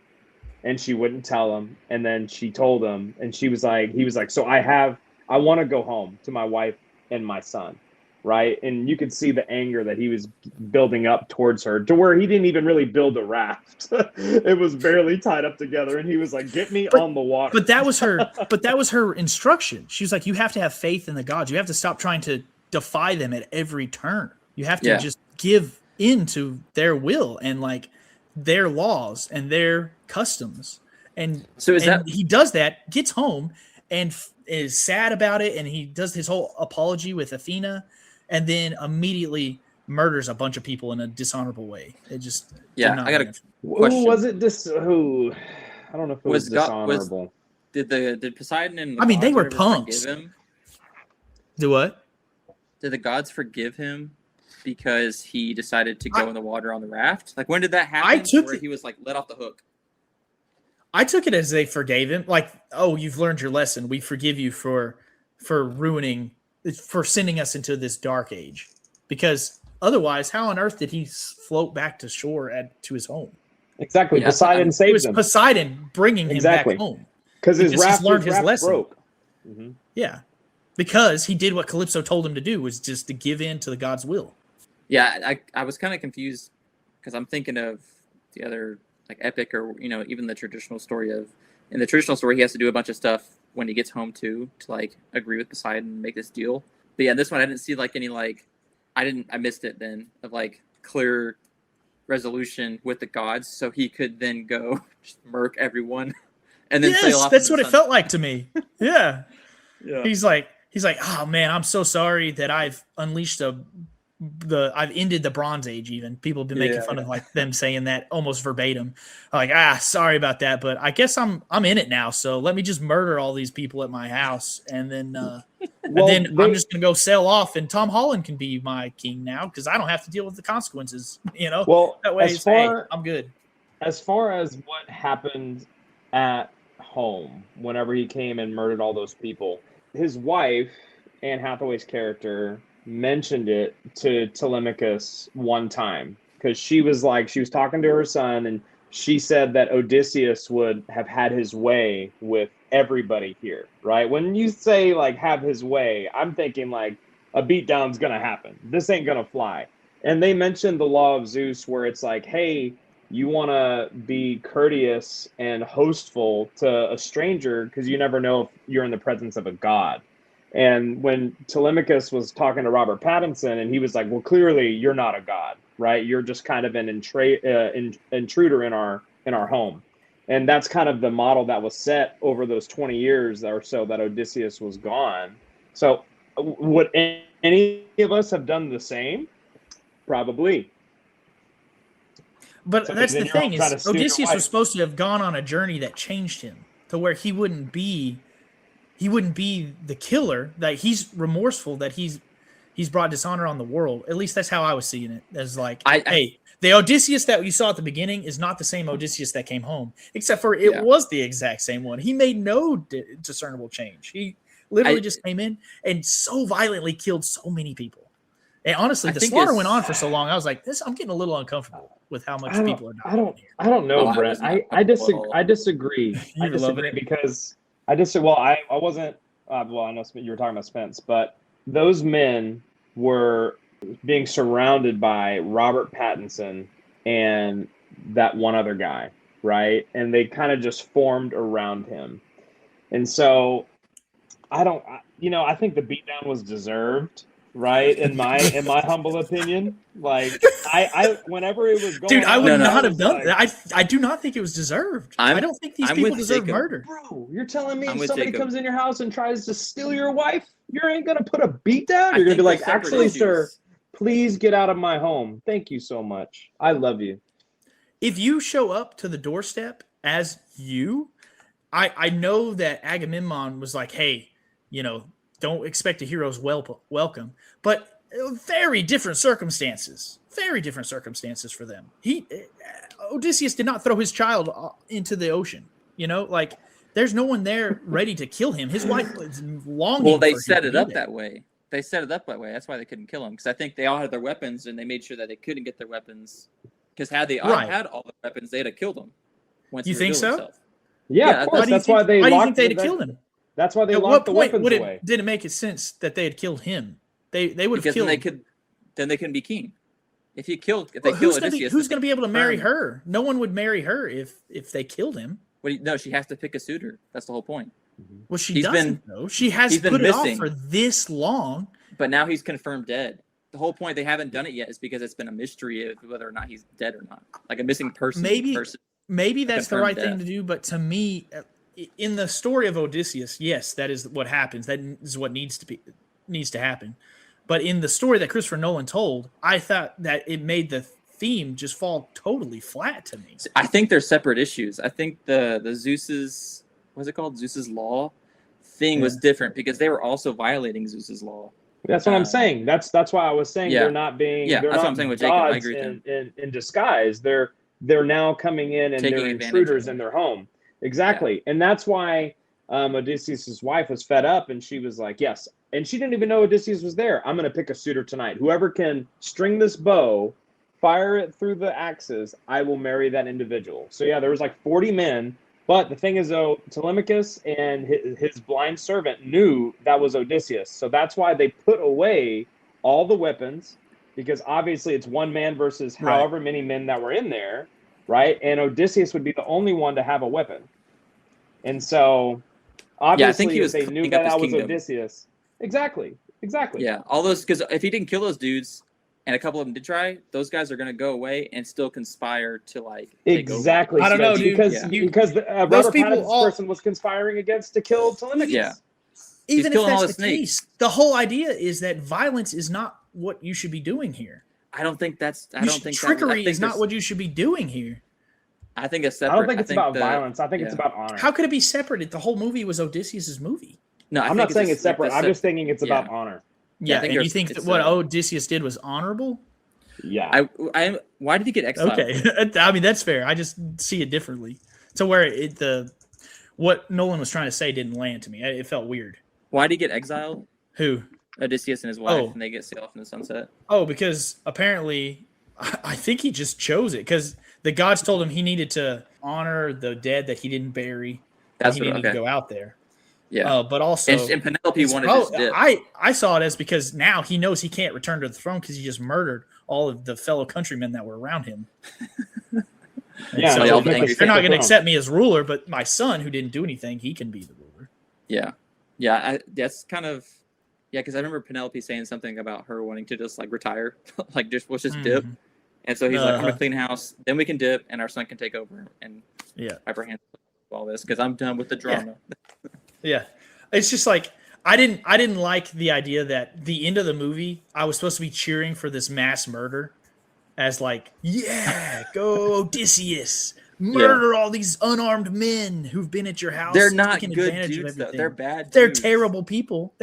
and she wouldn't tell him. And then she told him, and he was like, so I want to go home to my wife and my son. Right. And you could see the anger that he was building up towards her, to where he didn't even really build a raft. It was barely tied up together. And he was like, get me on the water. But that was her instruction. She was like, you have to have faith in the gods. You have to stop trying to defy them at every turn. You have to just give in to their will and like their laws and their customs. And so he does that, gets home and is sad about it. And he does his whole apology with Athena, and then immediately murders a bunch of people in a dishonorable way. It just I got a question. Who was it? Who? I don't know if it was dishonorable. Did Poseidon and they were punks. Do what? Did the gods forgive him because he decided to go in the water on the raft? Like, when did that happen? Where he was like let off the hook. I took it as they forgave him. Like, oh, you've learned your lesson. We forgive you for sending us into this dark age. Because otherwise, how on earth did he float back to shore to his home? Exactly. Poseidon saved him. Poseidon bringing him back home. Because his raft lesson. Broke. Mm-hmm. Yeah. Because he did what Calypso told him to do, was just to give in to the god's will. Yeah, I was kind of confused because I'm thinking of the other like epic, or even the traditional story of, in the traditional story he has to do a bunch of stuff when he gets home to like agree with Poseidon and make this deal. But yeah, this one I didn't see like any like I missed it then of like clear resolution with the gods, so he could then go just murk everyone and then sail off. That's what it felt like to me. Yeah. Yeah. He's like, oh man, I'm so sorry that I've unleashed I've ended the Bronze Age. Even people have been making fun of like them saying that almost verbatim. Like, sorry about that, but I guess I'm in it now. So let me just murder all these people at my house, and then I'm just gonna go sail off, and Tom Holland can be my king now because I don't have to deal with the consequences. Well, that way I'm good. As far as what happened at home, whenever he came and murdered all those people, his wife, Anne Hathaway's character, mentioned it to Telemachus one time, because she was talking to her son, and she said that Odysseus would have had his way with everybody here, right? When you say like have his way, I'm thinking like a beatdown's gonna happen. This ain't gonna fly. And they mentioned the law of Zeus, where it's like, hey, you want to be courteous and hostful to a stranger because you never know if you're in the presence of a god. And when Telemachus was talking to Robert Pattinson, and he was like, well, clearly you're not a god, right? You're just kind of an intruder in our home. And that's kind of the model that was set over those 20 years or so that Odysseus was gone. So would any of us have done the same? Probably. But that's the thing, is Odysseus was supposed to have gone on a journey that changed him to where he wouldn't be the killer, that he's remorseful, that he's brought dishonor on the world. At least that's how I was seeing it. As like, hey, the Odysseus that you saw at the beginning is not the same Odysseus that came home, except for it was the exact same one. He made no discernible change. He literally just came in and so violently killed so many people. And honestly, the slaughter went on for so long. I was like, I'm getting a little uncomfortable with how much people are dying. I don't know, Brett. I disagree. I disagree because I wasn't. I know you were talking about Spence, but those men were being surrounded by Robert Pattinson and that one other guy, right? And they kind of just formed around him. And so I think the beatdown was deserved, right? In my humble opinion. Like I whenever it was going, dude, I would not have done that. I do not think it was deserved. I don't think these people deserve murder. Bro, you're telling me if somebody comes in your house and tries to steal your wife, you ain't gonna put a beat down? You're gonna be like, actually, sir, please get out of my home. Thank you so much. I love you. If you show up to the doorstep as I know that Agamemnon was like, hey, don't expect a hero's welcome, but very different circumstances for them. Odysseus did not throw his child into the ocean. Like there's no one there ready to kill him. His wife was longing. Well, they set it up that way. They set it up that way. That's why they couldn't kill him, because I think they all had their weapons, and they made sure that they couldn't get their weapons. Because had they all had all the weapons, they'd have killed him. once You he think revealed so? himself. Yeah, of course. That's why they why do you locked think they'd have killed him? That's why they At locked what the point weapons away. did it make sense that they had killed him? They would have Because killed. then they couldn't be king. If they kill Who's Odysseus, going to be able to marry confirm- her? No one would marry her if they killed him. No, she has to pick a suitor. That's the whole point. Well, she He's doesn't been- though. She has he's been put it off missing. for this long. But now he's confirmed dead. The whole point they haven't done it yet is because it's been a mystery of whether or not he's dead or not, like a missing person. Maybe that's the confirmed right thing death. to do. But to me, in the story of Odysseus, yes, that is what happens. That is what needs to happen. But in the story that Christopher Nolan told, I thought that it made the theme just fall totally flat to me. I think they're separate issues. I think the Zeus's, what's it called, Zeus's law thing was different because they were also violating Zeus's law. That's what I'm saying. That's why I was saying they're not being. Yeah, they're that's not what I'm saying with Jacob. I gods agree with in disguise. They're now coming in and Taking they're advantage intruders of them. in their home. Exactly, and that's why Odysseus' wife was fed up, and she was like, "Yes," and she didn't even know Odysseus was there. I'm going to pick a suitor tonight. Whoever can string this bow, fire it through the axes, I will marry that individual. So yeah, there was like 40 men. But the thing is, though, Telemachus and his blind servant knew that was Odysseus. So that's why they put away all the weapons, because obviously it's one man versus however many men that were in there, right? And Odysseus would be the only one to have a weapon. And so, obviously, I think he was they knew cleaning up that his was kingdom. Odysseus. Exactly. Yeah, all those, because if he didn't kill those dudes, and a couple of them did try, those guys are going to go away and still conspire to like take Exactly. I don't know, dude. Because the Robert people Pattinson's person was conspiring against to kill Telemachus. Yeah. Even if killing all that's the the case, the whole idea is that violence is not what you should be doing here. I don't think that's. Trickery is not what you should be doing here. I think it's separate. I don't think it's about violence. I think it's about honor. How could it be separate? The whole movie was Odysseus's movie. No, I'm not saying it's separate. I'm just thinking it's about honor. Yeah, and you think that what Odysseus did was honorable? Yeah. Why did he get exiled? Okay, I mean that's fair. I just see it differently. To where what Nolan was trying to say didn't land to me. It felt weird. Why did he get exiled? Who? Odysseus and his wife, and they get sailed off in the sunset. Oh, because apparently, I think he just chose it because the gods told him he needed to honor the dead that he didn't bury. He needed to go out there. Yeah, but also, and Penelope wanted to dip. I saw it as because now he knows he can't return to the throne because he just murdered all of the fellow countrymen that were around him. Yeah, so they're not going to accept me as ruler, but my son, who didn't do anything, he can be the ruler. Yeah. That's kind of because I remember Penelope saying something about her wanting to just like retire, like let's just dip. And so he's like, I'm gonna clean house, then we can dip, and our son can take over and wipe our hands of all this because I'm done with the drama. Yeah, it's just like I didn't like the idea that the end of the movie I was supposed to be cheering for this mass murder, as like go Odysseus, murder all these unarmed men who've been at your house. They're not good dudes though. They're bad. They're terrible people.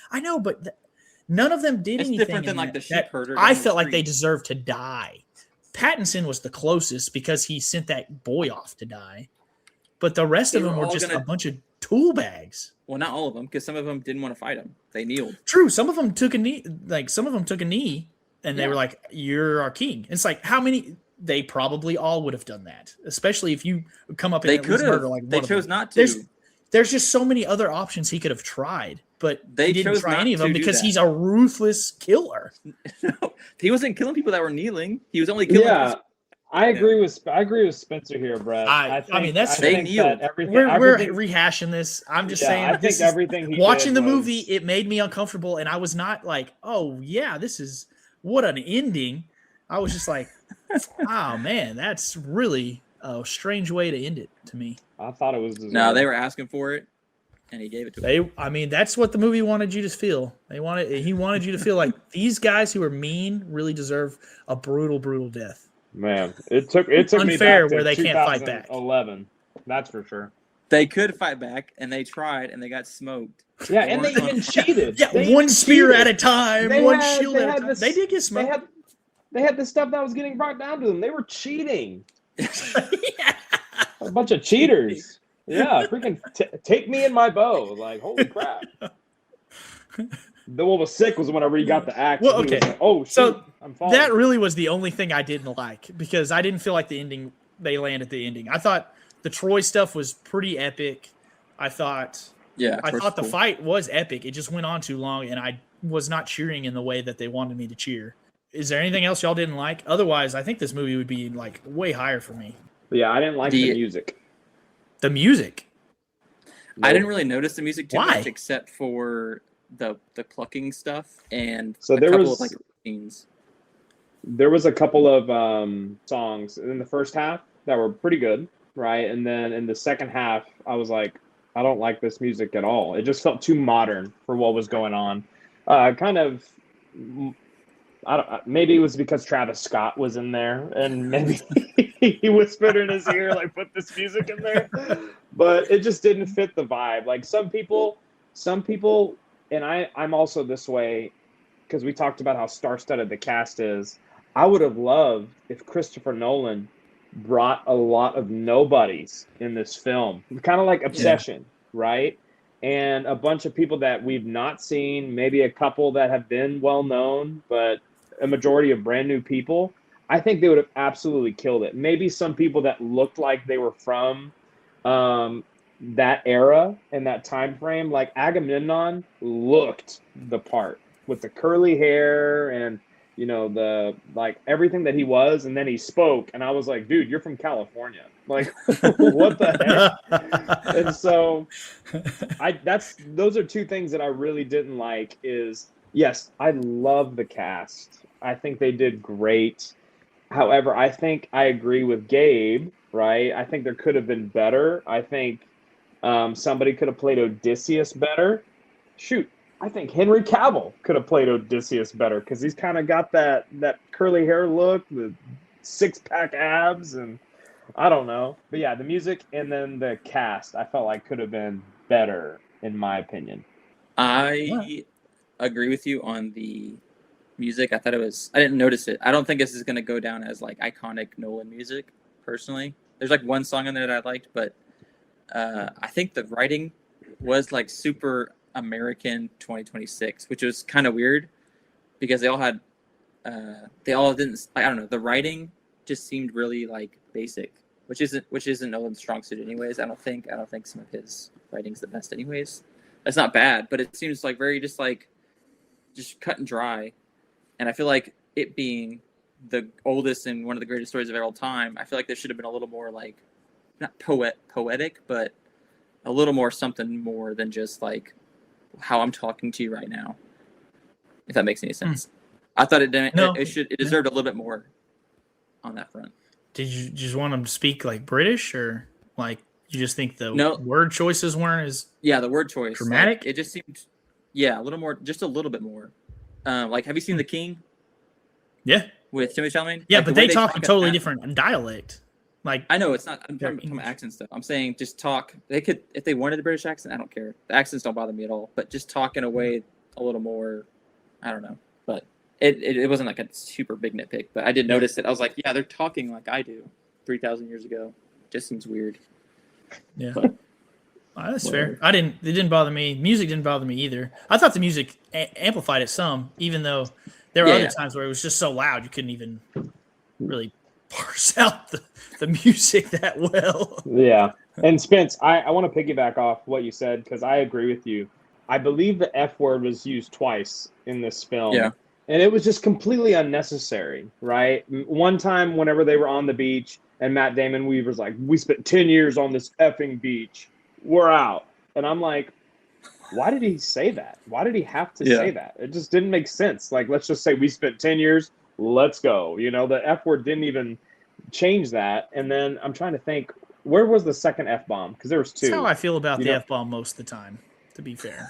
I know, but none of them did anything. It's different than like the sheep herder. I felt like they deserved to die. Pattinson was the closest because he sent that boy off to die, but the rest of them were just a bunch of tool bags. Well, not all of them, because some of them didn't want to fight him. They kneeled. True. Some of them took a knee. Like some of them took a knee, and they were like, "You're our king." It's like how many? They probably all would have done that, especially if you come up. They could have. Like they chose not to. There's just so many other options he could have tried, but he didn't try any of them because he's a ruthless killer. No, he wasn't killing people that were kneeling. He was only killing. Yeah. I agree with Spencer here, Brad. I mean, that's they kneeled. We're rehashing this. I'm just saying. I think everything he watching did the movie, it made me uncomfortable, and I was not like, "Oh yeah, this is what an ending." I was just like, "Oh man, that's really a strange way to end it to me." I thought it was. No, they were asking for it, and he gave it to them. I mean, that's what the movie wanted you to feel. He wanted you to feel like these guys who are mean really deserve a brutal, brutal death. Man, it took unfair me back to where they can't fight back. 11, that's for sure. They could fight back, and they tried, and they got smoked. Yeah, and they even cheated. Yeah, one spear at a time, one shield at a time. They did get smoked. They had the stuff that was getting brought down to them. They were cheating. A bunch of cheaters. Yeah, freaking take me and my bow. Like, holy crap. What was sick was whenever he got the axe. Well, okay. Like, oh, shoot, so I'm falling. That really was the only thing I didn't like because I didn't feel like they landed the ending. I thought The Troy stuff was pretty epic. I thought the cool. fight was epic. It just went on too long, and I was not cheering in the way that they wanted me to cheer. Is there anything else y'all didn't like? Otherwise, I think this movie would be like way higher for me. But yeah, I didn't like the music. The music? No. I didn't really notice the music too Why? much, except for the plucking stuff and so there couple was of like scenes. There was a couple of songs in the first half that were pretty good, right? And then in the second half, I was like, I don't like this music at all. It just felt too modern for what was going on. Maybe it was because Travis Scott was in there, and maybe he whispered in his ear, like, put this music in there. But it just didn't fit the vibe. Like some people, and I'm also this way because we talked about how star-studded the cast is. I would have loved if Christopher Nolan brought a lot of nobodies in this film, kind of like Obsession, right? And a bunch of people that we've not seen, maybe a couple that have been well-known, but a majority of brand new people. I think they would have absolutely killed it. Maybe some people that looked like they were from that era and that time frame, like Agamemnon looked the part with the curly hair and the like everything that he was, and then he spoke, and I was like, dude, you're from California. Like, what the heck? And so those are two things that I really didn't like is, yes, I love the cast. I think they did great. However, I think I agree with Gabe, right? I think there could have been better. I think somebody could have played Odysseus better. Shoot. I think Henry Cavill could have played Odysseus better because he's kind of got that curly hair look, the six-pack abs, and I don't know. But yeah, the music and then the cast I felt like could have been better, in my opinion. I agree with you on the music. I didn't notice it. I don't think this is going to go down as like iconic Nolan music, personally. There's like one song in there that I liked, but I think the writing was like super American 2026, which was kind of weird because they all didn't, I don't know, the writing just seemed really like basic, which isn't Nolan's strong suit anyways. I don't think some of his writing's the best anyways. That's not bad, but it seems like very just cut and dry. And I feel like it being the oldest and one of the greatest stories of all time, I feel like there should have been a little more like, not poetic, but a little more something more than just like how I'm talking to you right now, if that makes any sense. I thought it deserved a little bit more on that front. Did you just want them to speak like British, or like you just think the word choices weren't as the word choice dramatic? Like, it just seemed a little more, just a little bit more. Like, have you seen The King? Yeah, with Timothée Chalamet. Yeah, like, but they talk a totally different dialect. Like, I know it's not. I'm talking from accent stuff. I'm saying just talk. They could, if they wanted a British accent, I don't care. The accents don't bother me at all. But just talk in a way a little more. I don't know. But it wasn't like a super big nitpick. But I did notice it. I was like, yeah, they're talking like I do 3,000 years ago. Just seems weird. Yeah, but, that's fair. It didn't bother me. Music didn't bother me either. I thought the music amplified it some, even though there were other times where it was just so loud you couldn't even really parse out the music that well. Yeah. And Spence, I want to piggyback off what you said because I agree with you. I believe the F word was used twice in this film. Yeah. And it was just completely unnecessary, right? One time whenever they were on the beach and Matt Damon Weaver's like, we spent 10 years on this effing beach. We're out. And I'm like, why did he say that? Why did he have to say that? It just didn't make sense. Like, let's just say we spent 10 years. Let's go. You know, the F word didn't even change that. And then I'm trying to think, where was the second F-bomb? Because there was two. That's how I feel about the F-bomb most of the time, to be fair.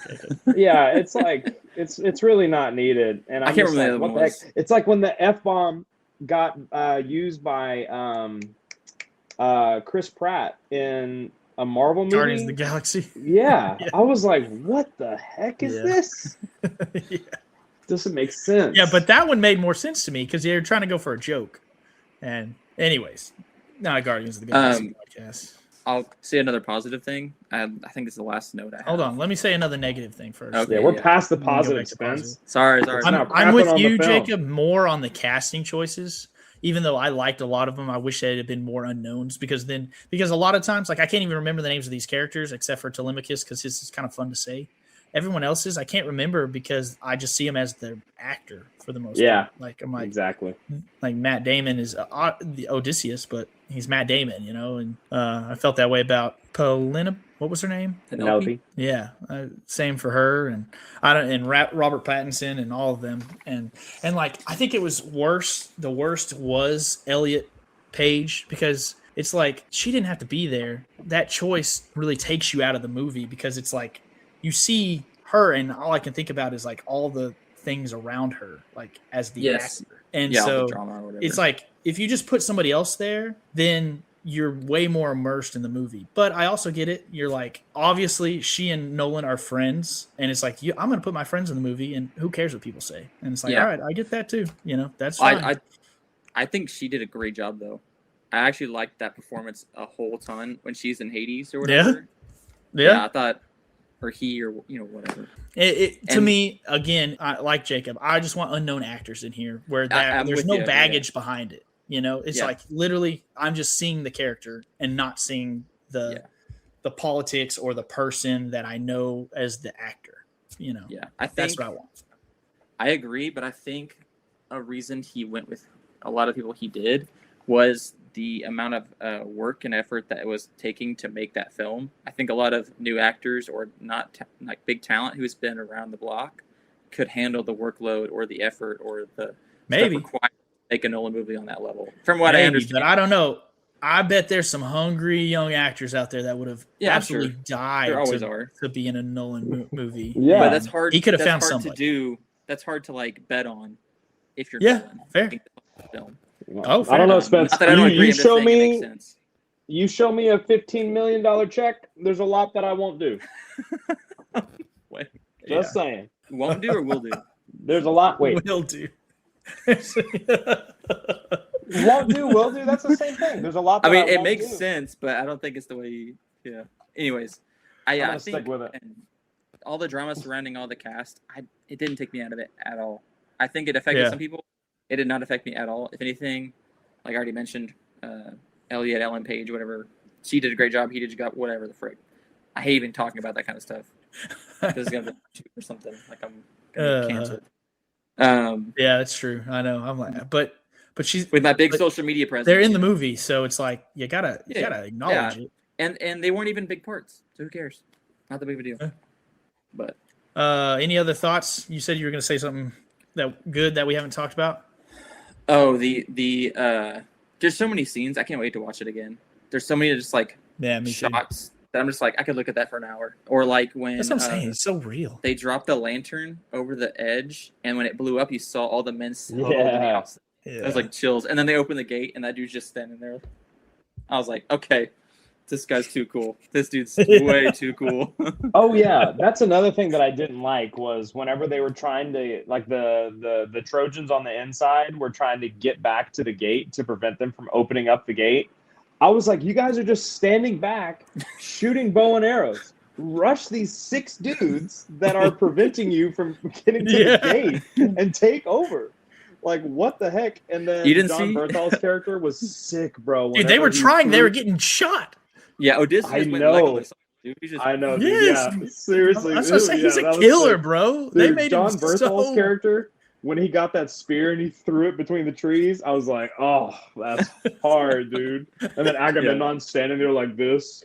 Yeah, it's like, it's really not needed. And I can't remember what the heck? It's like when the F-bomb got used by Chris Pratt in a Marvel movie. Guardians of the Galaxy. Yeah. I was like, what the heck is this? Yeah. Doesn't make sense. Yeah, but that one made more sense to me because they were trying to go for a joke. And anyways, not Guardians of the Galaxy podcast. I'll say another positive thing. I think it's the last note I have. Hold on. Let me say another negative thing first. Okay, we're past the positive, Spence. Sorry. I'm with you, Jacob, more on the casting choices. even though I liked a lot of them, I wish they had been more unknowns because a lot of times, like I can't even remember the names of these characters except for Telemachus because his is kind of fun to say. Everyone else's I can't remember because I just see him as the actor for the most part. Like I'm like exactly. Like Matt Damon is the Odysseus, but he's Matt Damon, and I felt that way about Polina. What was her name? Penelope. Yeah, same for her, and Robert Pattinson and all of them, and like I think it was worse. The worst was Elliot Page because it's like she didn't have to be there. That choice really takes you out of the movie because it's like you see her, and all I can think about is like all the things around her, like as the actor, and so the drama or whatever. It's like if you just put somebody else there, then you're way more immersed in the movie. But I also get it. You're like, obviously, she and Nolan are friends, and it's like, I'm going to put my friends in the movie, and who cares what people say? And it's like, all right, I get that too. That's fine. I think she did a great job, though. I actually liked that performance a whole ton when she's in Hades or whatever. Yeah, I thought, or he, or whatever. To me, again, like Jacob, I just want unknown actors in here where there's no baggage behind it. It's like literally I'm just seeing the character and not seeing the politics or the person that I know as the actor. Yeah, I think that's what I want. I agree, but I think a reason he went with a lot of people he did was the amount of work and effort that it was taking to make that film. I think a lot of new actors or not like big talent who's been around the block could handle the workload or the effort or the stuff required to make a Nolan movie on that level. From what I understand, but I don't know. I bet there's some hungry young actors out there that would have absolutely died to be in a Nolan movie. Yeah, but that's hard. He could have found somebody. That's hard to like bet on if you're Nolan. Fair. Film. Oh, I don't know, Spence. You show me a $15 million check. There's a lot that I won't do. Just saying. Won't do or will do? There's a lot. Wait. Will do. Won't do, will do. That's the same thing. There's a lot. That it makes sense, but I don't think it's the way you. Yeah. Anyways, I think stick with it. And all the drama surrounding all the cast, it didn't take me out of it at all. I think it affected some people. It did not affect me at all. If anything, like I already mentioned, Elliot, Ellen Page, whatever, she did a great job. He did a job, whatever the frick. I hate even talking about that kind of stuff. This is gonna be or something like I'm gonna be canceled. Yeah, that's true. I know. I'm like, but she's with my big social media presence. They're in the movie, so it's like you gotta acknowledge it. And they weren't even big parts, so who cares? Not that big of a deal. But any other thoughts? You said you were gonna say something that we haven't talked about. Oh, the there's so many scenes. I can't wait to watch it again. There's so many just like shots that I'm just like I could look at that for an hour. Or like when that's what I'm saying. It's so real. They dropped the lantern over the edge, and when it blew up, you saw all the men huddled in the outside. It was like chills. And then they opened the gate, and that dude's just standing there. I was like, okay, this guy's too cool. This dude's way too cool. Oh yeah, that's another thing that I didn't like was whenever they were trying to like the Trojans on the inside were trying to get back to the gate to prevent them from opening up the gate. I was like, you guys are just standing back, shooting bow and arrows. Rush these 6 dudes that are preventing you from getting to the gate and take over. Like, what the heck? And then John Berthal's character was sick, bro. Dude, they were trying. They were getting shot. Yeah, Odysseus I went know. Legolas. Dude, I know, dude. Yes. Yeah, seriously. That's what I'm saying. He's a killer, bro. Dude, they made John Berthal's character, when he got that spear and he threw it between the trees, I was like, oh, that's hard, dude. And then Agamemnon standing there like this.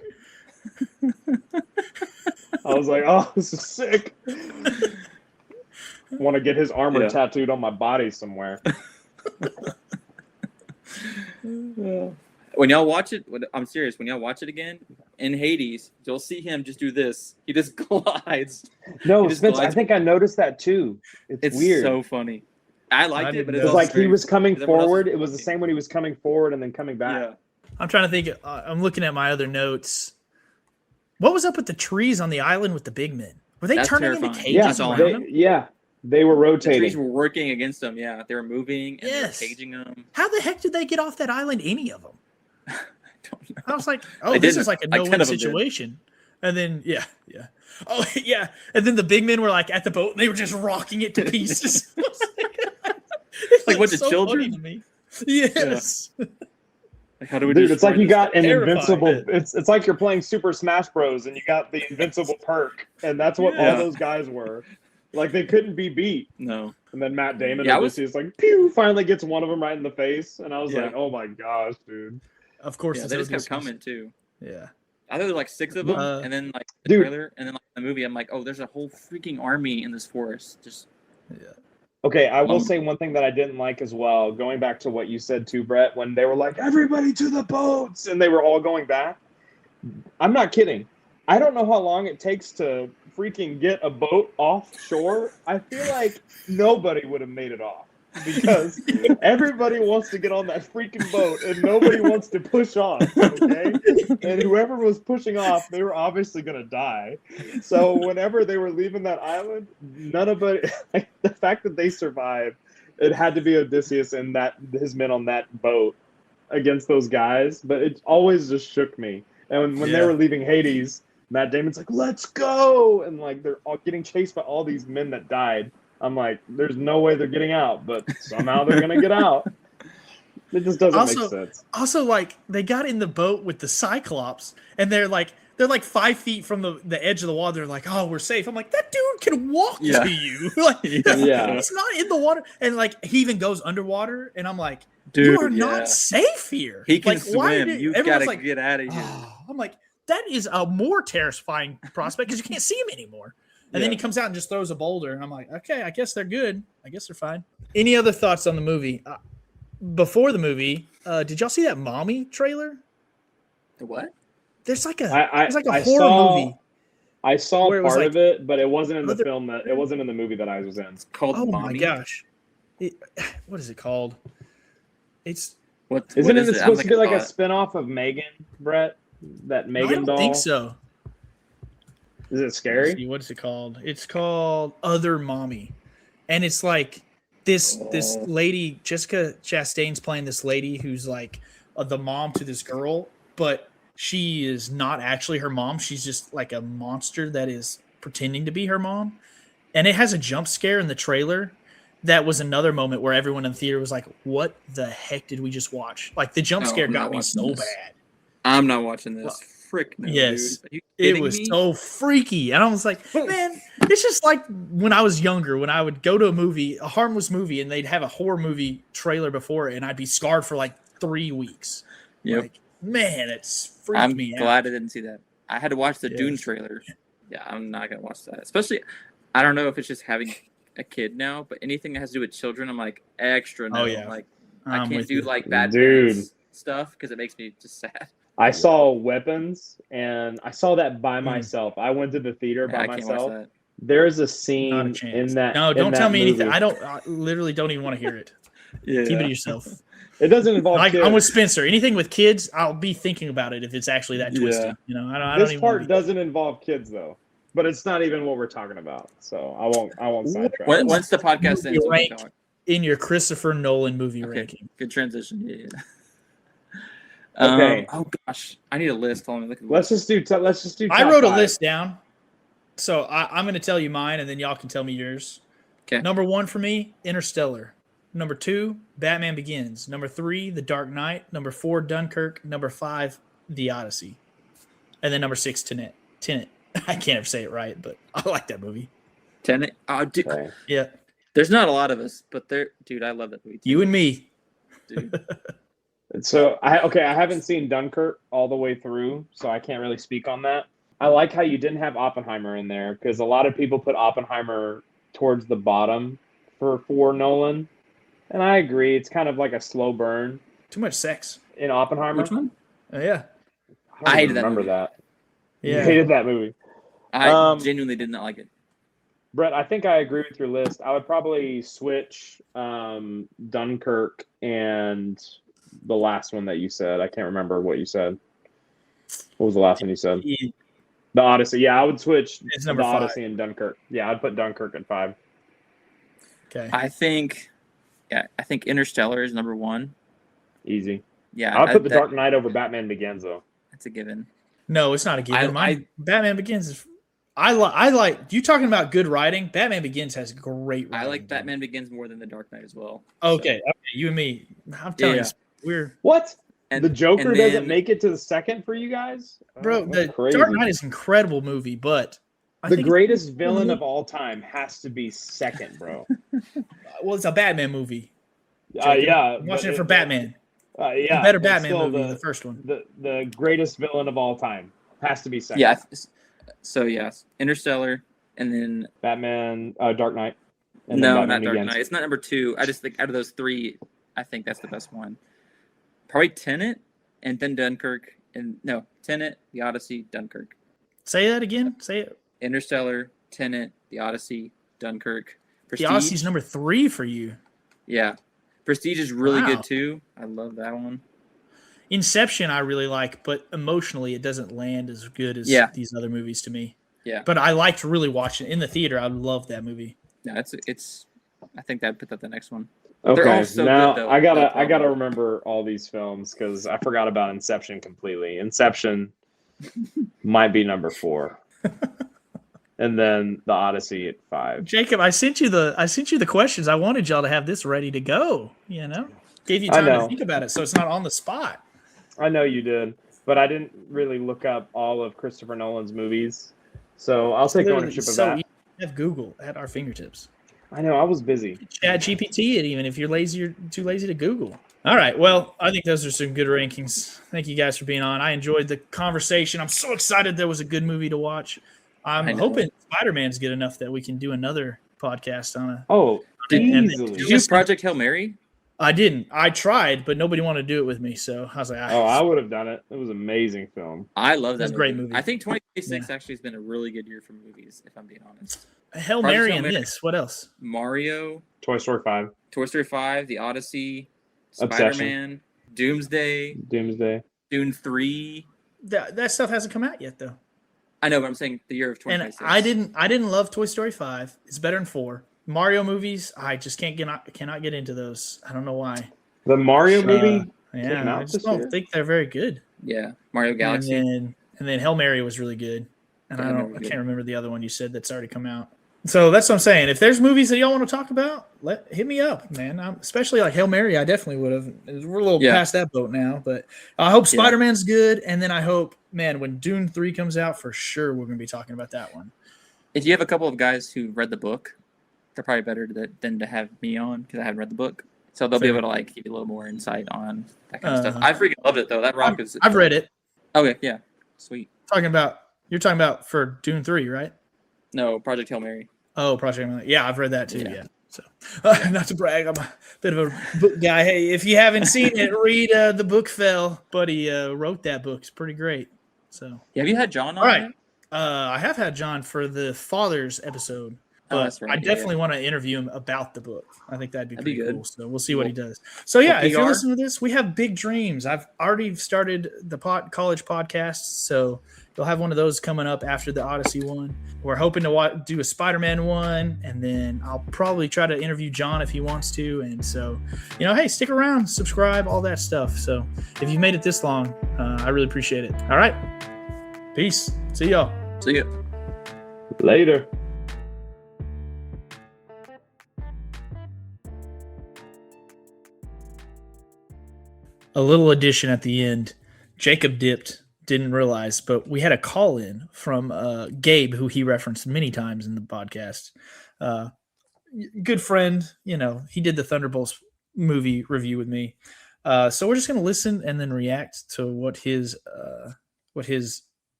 I was like, oh, this is sick. Want to get his armor tattooed on my body somewhere. When y'all watch it, I'm serious. When y'all watch it again in Hades, you'll see him just do this. He just glides. No, Spence, I think I noticed that too. It's weird. So funny. I liked it, but it's like he was coming forward. It was the same when he was coming forward and then coming back. Yeah. I'm trying to think. I'm looking at my other notes. What was up with the trees on the island with the big men? Were they turning into cages around them? Yeah. They were rotating. The trees were working against them. Yeah, they were moving and they were caging them. How the heck did they get off that island? Any of them? I don't know. I was like, oh, this is like a no-win situation. And then, oh, yeah. And then the big men were like at the boat and they were just rocking it to pieces. Like what, the children? To me. Yes. Like, how do we Dude, it's like you got an Terrifying. invincible. It's like you're playing Super Smash Bros. And you got the invincible perk, and that's what Yeah. all those guys were. Like they couldn't be beat. No. And then Matt Damon, Yeah, is like, pew, finally gets one of them right in the face, and I was Yeah. like, oh my gosh, dude. Of course, Yeah, it's they just kept Odysseus. coming too. Yeah. I thought there were like 6 of them, and then like the Dude. trailer, and then like the movie, I'm like, oh, there's a whole freaking army in this forest. Just Yeah. Okay, I will Oh. say one thing that I didn't like as well, going back to what you said too, Brett, when they were like, everybody to the boats, and they were all going back. I'm not kidding. I don't know how long it takes to freaking get a boat offshore. I feel like nobody would have made it off because everybody wants to get on that freaking boat and nobody wants to push off, okay? And whoever was pushing off, they were obviously going to die. So whenever they were leaving that island, like, the fact that they survived, it had to be Odysseus and his men on that boat against those guys, but it always just shook me. And when they were leaving Hades, Matt Damon's like, let's go! And like they're all getting chased by all these men that died. I'm like, there's no way they're getting out, but somehow they're gonna get out. It just doesn't make sense. Also, like they got in the boat with the Cyclops, and they're like 5 feet from the edge of the water. They're like, oh, we're safe. I'm like, that dude can walk to you. Like, Yeah. he's not in the water, and like he even goes underwater, and I'm like, dude, you are not safe here. He can like, why swim. You everyone's gotta like, get out of here. oh. I'm like, that is a more terrifying prospect because you can't see him anymore. And then he comes out and just throws a boulder, and I'm like, okay, I guess they're good. I guess they're fine. Any other thoughts on the movie? Before the movie, did y'all see that Mommy trailer? The what? There's like a I horror saw, movie. I saw where it was part like of it, but it wasn't in the other- film it wasn't in the movie that I was in. It's called Oh Mommy. my gosh, what is it called? It's Isn't is it I'm supposed to be like a thought. spin-off of Megan, Brett? That Megan I don't doll? think so. Is it Let's scary? see, what is it called? It's called Other Mommy, and it's like this lady, Jessica Chastain's playing this lady who's like the mom to this girl, but she is not actually her mom. She's just like a monster that is pretending to be her mom, and it has a jump scare in the trailer. That was another moment where everyone in the theater was like, "What the heck did we just watch?" Like the jump scare I'm got not me watching so this. bad. I'm not watching this. Well, Frick no, yes. dude. Are you It kidding was me? so freaky. And I was like, man, it's just like when I was younger, when I would go to a movie, a harmless movie, and they'd have a horror movie trailer before it, and I'd be scarred for like 3 weeks. Yep. Like, man, it's freaked I'm me glad out. I didn't see that. I had to watch the Dune Yes. trailer. Yeah, I'm not gonna watch that. Especially, I don't know if it's just having a kid now, but anything that has to do with children, I'm like extra no. Oh, yeah. Like I'm I can't with do you. like bad Dude. parents stuff because it makes me just sad. I saw Weapons, and I saw that by myself. I went to the theater by I can't watch myself. that. There's a Not a scene chance. in that. No, in don't tell that me anything. movie. I literally don't even want to hear it. Yeah. Keep it to yourself. It doesn't involve Like kids. I'm with Spencer. Anything with kids, I'll be thinking about it if it's actually that twisted. Yeah. You know, I don't This even part wanna doesn't involve kids though, but it's not even what we're talking about. So I won't sidetrack. Once the podcast ends, we'll rank talk. in your Christopher Nolan movie Okay, ranking. good transition. Yeah. Okay. Oh gosh, I need a list. Hold on, look at the Let's list. just do. I top wrote a 5. list down, so I'm going to tell you mine, and then y'all can tell me yours. Okay. Number 1 for me, Interstellar. Number 2, Batman Begins. Number 3, The Dark Knight. Number 4, Dunkirk. Number 5, The Odyssey. And then number 6, Tenet. I can't ever say it right, but I like that movie. Tenet. Oh, dude. Okay. Yeah, There's not a lot of us, but dude, I love that movie. Too, you and me. dude. So I haven't seen Dunkirk all the way through, so I can't really speak on that. I like how you didn't have Oppenheimer in there because a lot of people put Oppenheimer towards the bottom for Nolan, and I agree. It's kind of like a slow burn Too much sex. in Oppenheimer. Which one? Oh, yeah. I don't I hated even that remember movie. that. You Yeah. hated that movie. I genuinely did not like it. Brett, I think I agree with your list. I would probably switch Dunkirk and the last one that you said. I can't remember what you said. What was the last one you said? The Odyssey. Yeah, I would switch It's the number 5. Odyssey and Dunkirk. Yeah, I'd put Dunkirk at 5. Okay. I think Interstellar is number 1. Easy. Yeah, I'd put The Dark Knight over Batman Begins, though. That's a given. No, it's not a given. I- Batman Begins is. I like you talking about good writing. Batman Begins has great writing. I like Batman Begins more than The Dark Knight as well. Okay, you and me. I'm telling you, we're what? And the Joker then, doesn't make it to the second for you guys, bro. The crazy. Dark Knight is an incredible movie, but I the think greatest villain of all time has to be second, bro. Well, it's a Batman movie. Yeah, I'm watching it for Batman. Yeah, the better Batman movie, the first one. The greatest villain of all time has to be second. Yeah. So yes, Interstellar, and then Batman, Dark Knight. And no, Batman not Dark Begins. Knight. It's not number 2. I just think out of those 3, I think that's the best one. Probably Tenet, and then Dunkirk, and no, Tenet, The Odyssey, Dunkirk. Say that again. Say it. Interstellar, Tenet, The Odyssey, Dunkirk. Prestige. The Odyssey's number 3 for you. Yeah. Prestige is really good too. I love that one. Inception I really like, but emotionally it doesn't land as good as these other movies to me. Yeah. But I liked really watching it in the theater. I love that movie. Yeah, it's I think I'd put that the next one. Okay, so now good, though. I gotta remember all these films because I forgot about Inception completely. Inception might be number 4. And then the Odyssey at 5. Jacob, I sent you the questions. I wanted y'all to have this ready to go. Gave you time to think about it, so it's not on the spot. I know you did, but I didn't really look up all of Christopher Nolan's movies, so I'll take ownership of that. We have Google at our fingertips. I know I was busy. Chat GPT it even if you're lazy or too lazy to Google. All right. Well, I think those are some good rankings. Thank you guys for being on. I enjoyed the conversation. I'm so excited there was a good movie to watch. I'm hoping Spider-Man's good enough that we can do another podcast on it. Easily. Did you Project Hail Mary? I didn't. I tried, but nobody wanted to do it with me. So I was like, I would have done it. It was an amazing film. I love that. It was a great movie. I think 2026 actually has been a really good year for movies, if I'm being honest. Hail Mary and this. What else? Mario. Toy Story 5. Toy Story 5, The Odyssey, Obsession. Spider-Man, Doomsday, Dune 3. That stuff hasn't come out yet, though. I know, but I'm saying the year of 2026. And I didn't love Toy Story 5. It's better than 4. Mario movies, I just cannot get into those. I don't know why. The Mario movie? I just don't think they're very good. Yeah, Mario Galaxy. And then Hail Mary was really good. And I can't remember the other one you said that's already come out. So that's what I'm saying. If there's movies that y'all want to talk about, hit me up, man. Especially like Hail Mary, I definitely would have. We're a little past that boat now, but I hope Spider-Man's good, and then I hope, man, when Dune 3 comes out, for sure we're going to be talking about that one. If you have a couple of guys who read the book, they're probably better than to have me on because I haven't read the book, so they'll be able to give you a little more insight on that kind of stuff. I freaking loved it though. That rock is. I've read it. Okay, yeah, sweet. You're talking about for Dune 3, right? No, Project Hail Mary. Oh, Project Hail Mary. Yeah, I've read that too. Yeah. So, not to brag, I'm a bit of a book guy. Hey, if you haven't seen it, read The Book Fell. Buddy wrote that book. It's pretty great. So, have you had John on? All right. I have had John for the Fathers episode. But that's right. I definitely want to interview him about the book. I think that'd be pretty good. Cool. So we'll see what he does. So if you're listening to this, we have big dreams. I've already started the college podcast, so you'll have one of those coming up after the Odyssey one. We're hoping to do a Spider-Man one, and then I'll probably try to interview John if he wants to. And so, hey, stick around, subscribe, all that stuff. So if you've made it this long, I really appreciate it. All right. Peace. See y'all. See ya. Later. A little addition at the end. Jacob dipped, didn't realize, but we had a call in from Gabe, who he referenced many times in the podcast. Good friend, he did the Thunderbolts movie review with me. So we're just going to listen and then react to what his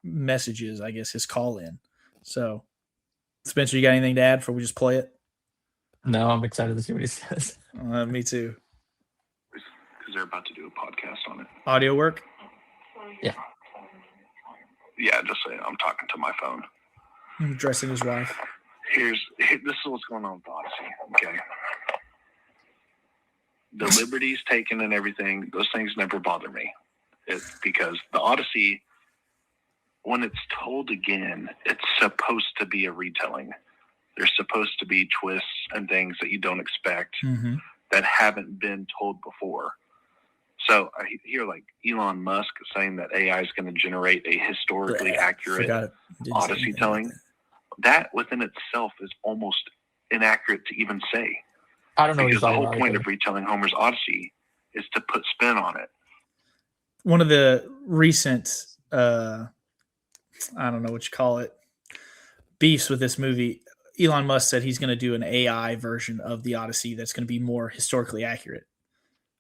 message is, I guess, his call in. So, Spencer, you got anything to add before we just play it? No, I'm excited to see what he says. Me too. Because they're about to do a podcast on it. Audio work? Yeah. Yeah, just say I'm talking to my phone. I'm dressing his wife. This is what's going on with Odyssey, okay? The liberties taken and everything, those things never bother me. Because the Odyssey, when it's told again, it's supposed to be a retelling. There's supposed to be twists and things that you don't expect that haven't been told before. So I hear like Elon Musk saying that AI is going to generate a historically accurate Odyssey telling. that within itself is almost inaccurate to even say. I don't know what Because he's the talking whole about. point Right of retelling Homer's Odyssey is to put spin on it. One of the recent, I don't know what you call it, beefs with this movie, Elon Musk said he's going to do an AI version of the Odyssey that's going to be more historically accurate.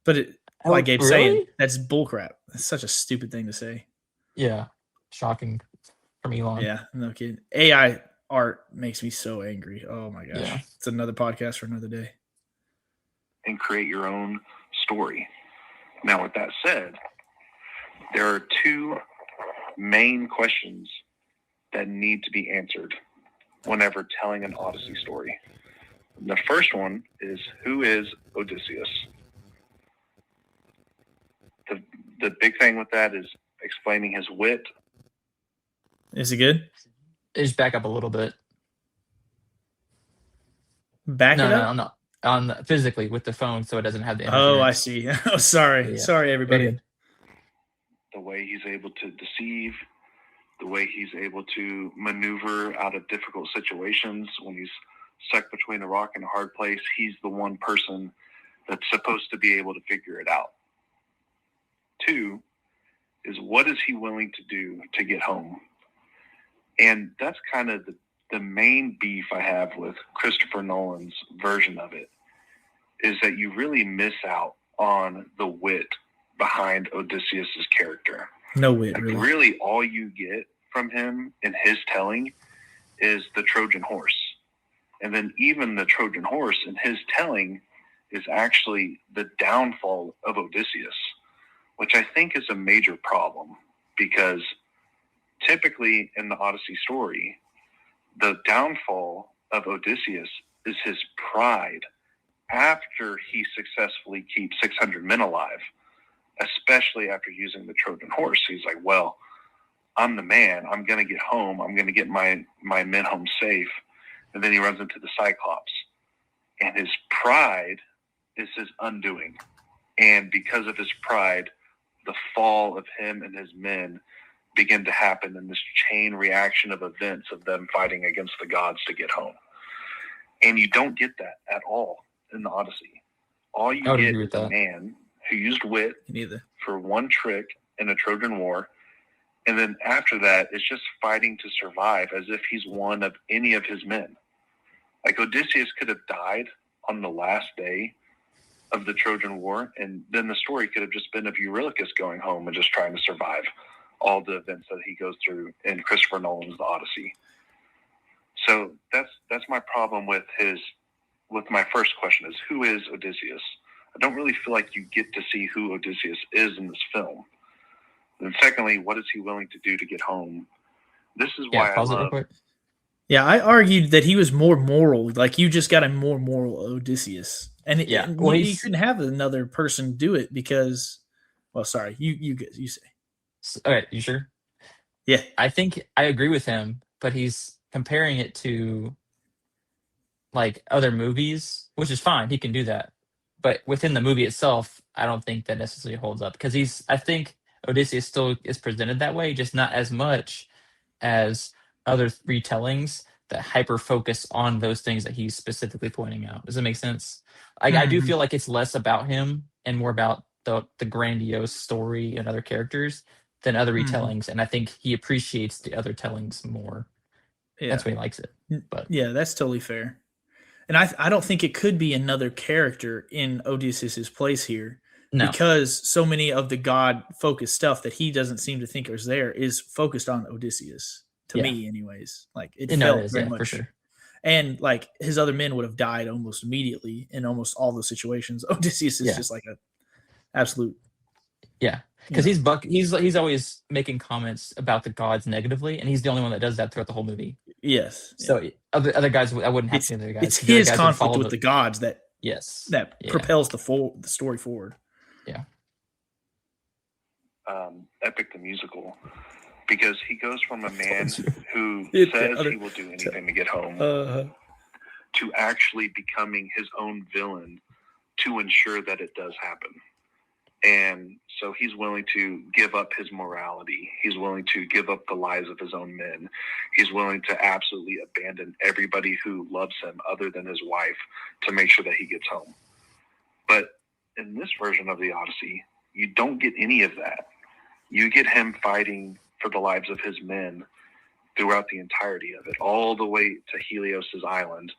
But like Gabe's saying, that's bullcrap. That's such a stupid thing to say. Yeah, shocking from Elon. Yeah, no kidding. AI art makes me so angry. Oh my gosh. Yeah. It's another podcast for another day. And create your own story. Now, with that said, there are two main questions that need to be answered whenever telling an Odyssey story. The first one is, who is Odysseus? The big thing with that is explaining his wit. Is it good? Just back up a little bit. Back it up? No. On physically with the phone, so it doesn't have the Oh, I interference. see. Oh, sorry. Yeah. Sorry, everybody. The way he's able to deceive, the way he's able to maneuver out of difficult situations when he's stuck between a rock and a hard place. He's the one person that's supposed to be able to figure it out. Two is, what is he willing to do to get home? And that's kind of the main beef I have with Christopher Nolan's version of it, is that you really miss out on the wit behind Odysseus's character. No wit, Like, really. really all you get from him in his telling is the Trojan horse. And then even the Trojan horse in his telling is actually the downfall of Odysseus, which I think is a major problem, because typically in the Odyssey story, the downfall of Odysseus is his pride after he successfully keeps 600 men alive, especially after using the Trojan horse. He's like, well, I'm the man. I'm going to get home. I'm going to get my men home safe. And then he runs into the Cyclops. And his pride is his undoing. And because of his pride, the fall of him and his men begin to happen in this chain reaction of events of them fighting against the gods to get home. And you don't get that at all in the Odyssey. All you get is a man who used wit for one trick in a Trojan War. And then after that, it's just fighting to survive as if he's one of any of his men. Like, Odysseus could have died on the last day of the Trojan War, and then the story could have just been of Eurylochus going home and just trying to survive all the events that he goes through in Christopher Nolan's The Odyssey. So that's my problem with my first question is, who is Odysseus? I don't really feel like you get to see who Odysseus is in this film. And secondly, what is he willing to do to get home? This is why I love... Yeah, I argued that he was more moral. Like, you just got a more moral Odysseus. And you couldn't have another person do it because... Well, sorry. You say. All right, you sure? Yeah. I think I agree with him, but he's comparing it to, like, other movies, which is fine. He can do that. But within the movie itself, I don't think that necessarily holds up. Because I think Odysseus still is presented that way, just not as much as other retellings that hyper focus on those things that he's specifically pointing out. Does that make sense? I do feel like it's less about him and more about the grandiose story and other characters than other retellings. And I think he appreciates the other tellings more. Yeah. That's why he likes it. But yeah, that's totally fair. And I don't think it could be another character in Odysseus's place here. No. Because so many of the God-focused stuff that he doesn't seem to think is there is focused on Odysseus. To me, anyways. Like, it felt very much. For sure. And, like, his other men would have died almost immediately in almost all those situations. Odysseus is just like a absolute... Yeah, because he's always making comments about the gods negatively, and he's the only one that does that throughout the whole movie. Yes. So other guys, I wouldn't have to the other guys. It's his conflict with the gods that propels the story forward. Yeah. Epic the musical, because he goes from a man who says he will do anything to get home to actually becoming his own villain to ensure that it does happen. And so he's willing to give up his morality. He's willing to give up the lives of his own men. He's willing to absolutely abandon everybody who loves him other than his wife to make sure that he gets home. But in this version of the Odyssey, you don't get any of that. You get him fighting for the lives of his men throughout the entirety of it, all the way to Helios's island,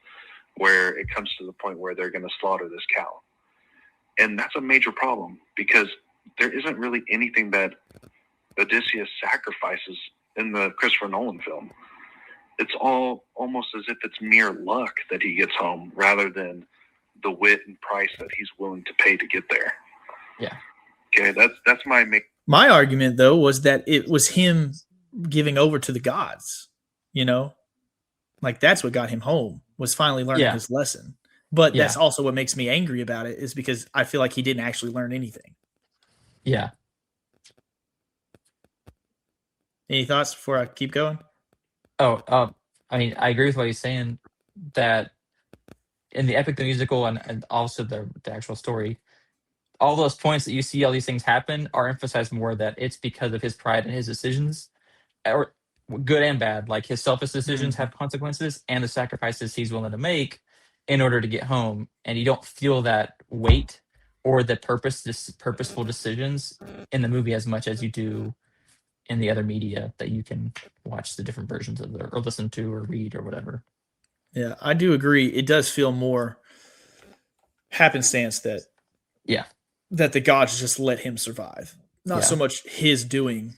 where it comes to the point where they're going to slaughter this cow. And that's a major problem because there isn't really anything that Odysseus sacrifices in the Christopher Nolan film. It's all almost as if it's mere luck that he gets home rather than the wit and price that he's willing to pay to get there. Yeah. Okay, that's my main. My argument, though, was that it was him giving over to the gods, you know? Like, that's what got him home, was finally learning his lesson. But that's also what makes me angry about it, is because I feel like he didn't actually learn anything. Yeah. Any thoughts before I keep going? I mean, I agree with what he's saying, that in the epic, the musical, and also the actual story, all those points that you see all these things happen are emphasized more that it's because of his pride and his decisions, or good and bad. Like, his selfish decisions have consequences, and the sacrifices he's willing to make in order to get home. And you don't feel that weight or the purposeful decisions in the movie as much as you do in the other media that you can watch the different versions of, or listen to, or read, or whatever. Yeah, I do agree. It does feel more happenstance that the gods just let him survive, not so much his doing.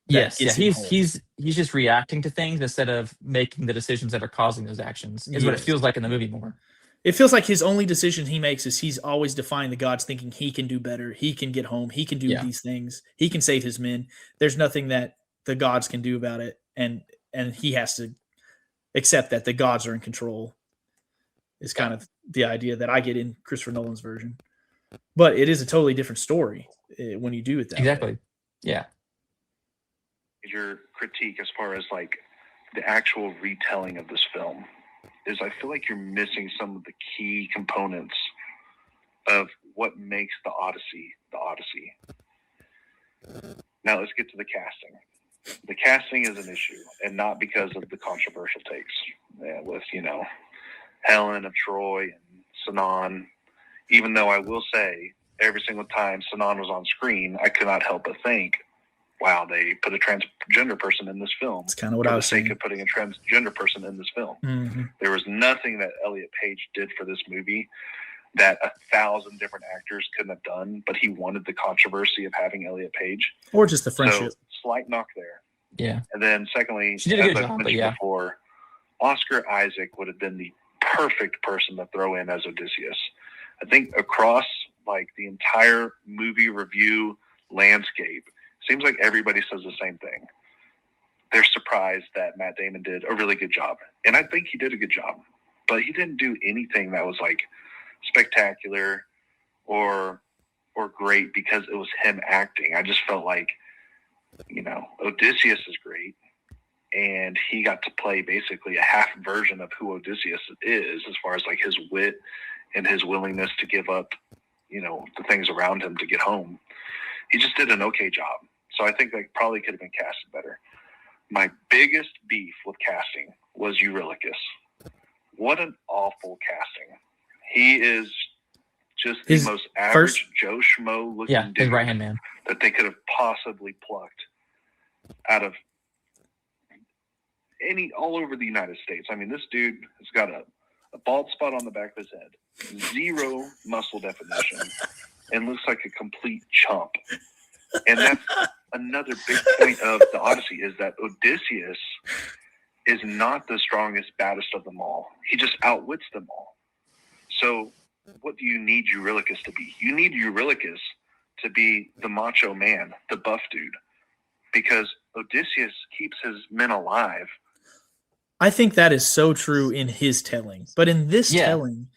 Yes, he's just reacting to things instead of making the decisions that are causing those actions. Is what it feels like in the movie more. It feels like his only decision he makes is he's always defying the gods, thinking he can do better, he can get home, he can do these things, he can save his men. There's nothing that the gods can do about it, and he has to accept that the gods are in control. Is kind of the idea that I get in Christopher Nolan's version, but it is a totally different story when you do it that way. Yeah. Your critique as far as like the actual retelling of this film is I feel like you're missing some of the key components of what makes the Odyssey the Odyssey. Now let's get to the casting. The casting is an issue, and not because of the controversial takes with, Helen of Troy and Sinan. Even though I will say every single time Sinan was on screen, I could not help but think, wow, they put a transgender person in this film. That's kind of what I was saying. For the sake of putting a transgender person in this film. Mm-hmm. There was nothing that Elliot Page did for this movie that 1,000 different actors couldn't have done, but he wanted the controversy of having Elliot Page. Or just the friendship. So, slight knock there. Yeah. And then secondly, she did a good job, but before, Oscar Isaac would have been the perfect person to throw in as Odysseus. I think across like the entire movie review landscape, seems like everybody says the same thing. They're surprised that Matt Damon did a really good job. And I think he did a good job. But he didn't do anything that was like spectacular or great because it was him acting. I just felt like, Odysseus is great. And he got to play basically a half version of who Odysseus is, as far as like his wit and his willingness to give up, the things around him to get home. He just did an okay job. So I think that probably could have been casted better. My biggest beef with casting was Eurylochus. What an awful casting. He is just the most average Joe Schmo looking dude his right-hand man that they could have possibly plucked out of all over the United States. I mean, this dude has got a bald spot on the back of his head, zero muscle definition, and looks like a complete chump. And that's another big point of the Odyssey, is that Odysseus is not the strongest, baddest of them all. He just outwits them all. So what do you need Eurylochus to be? You need Eurylochus to be the macho man, the buff dude, because Odysseus keeps his men alive. I think that is so true in his telling. But in this telling,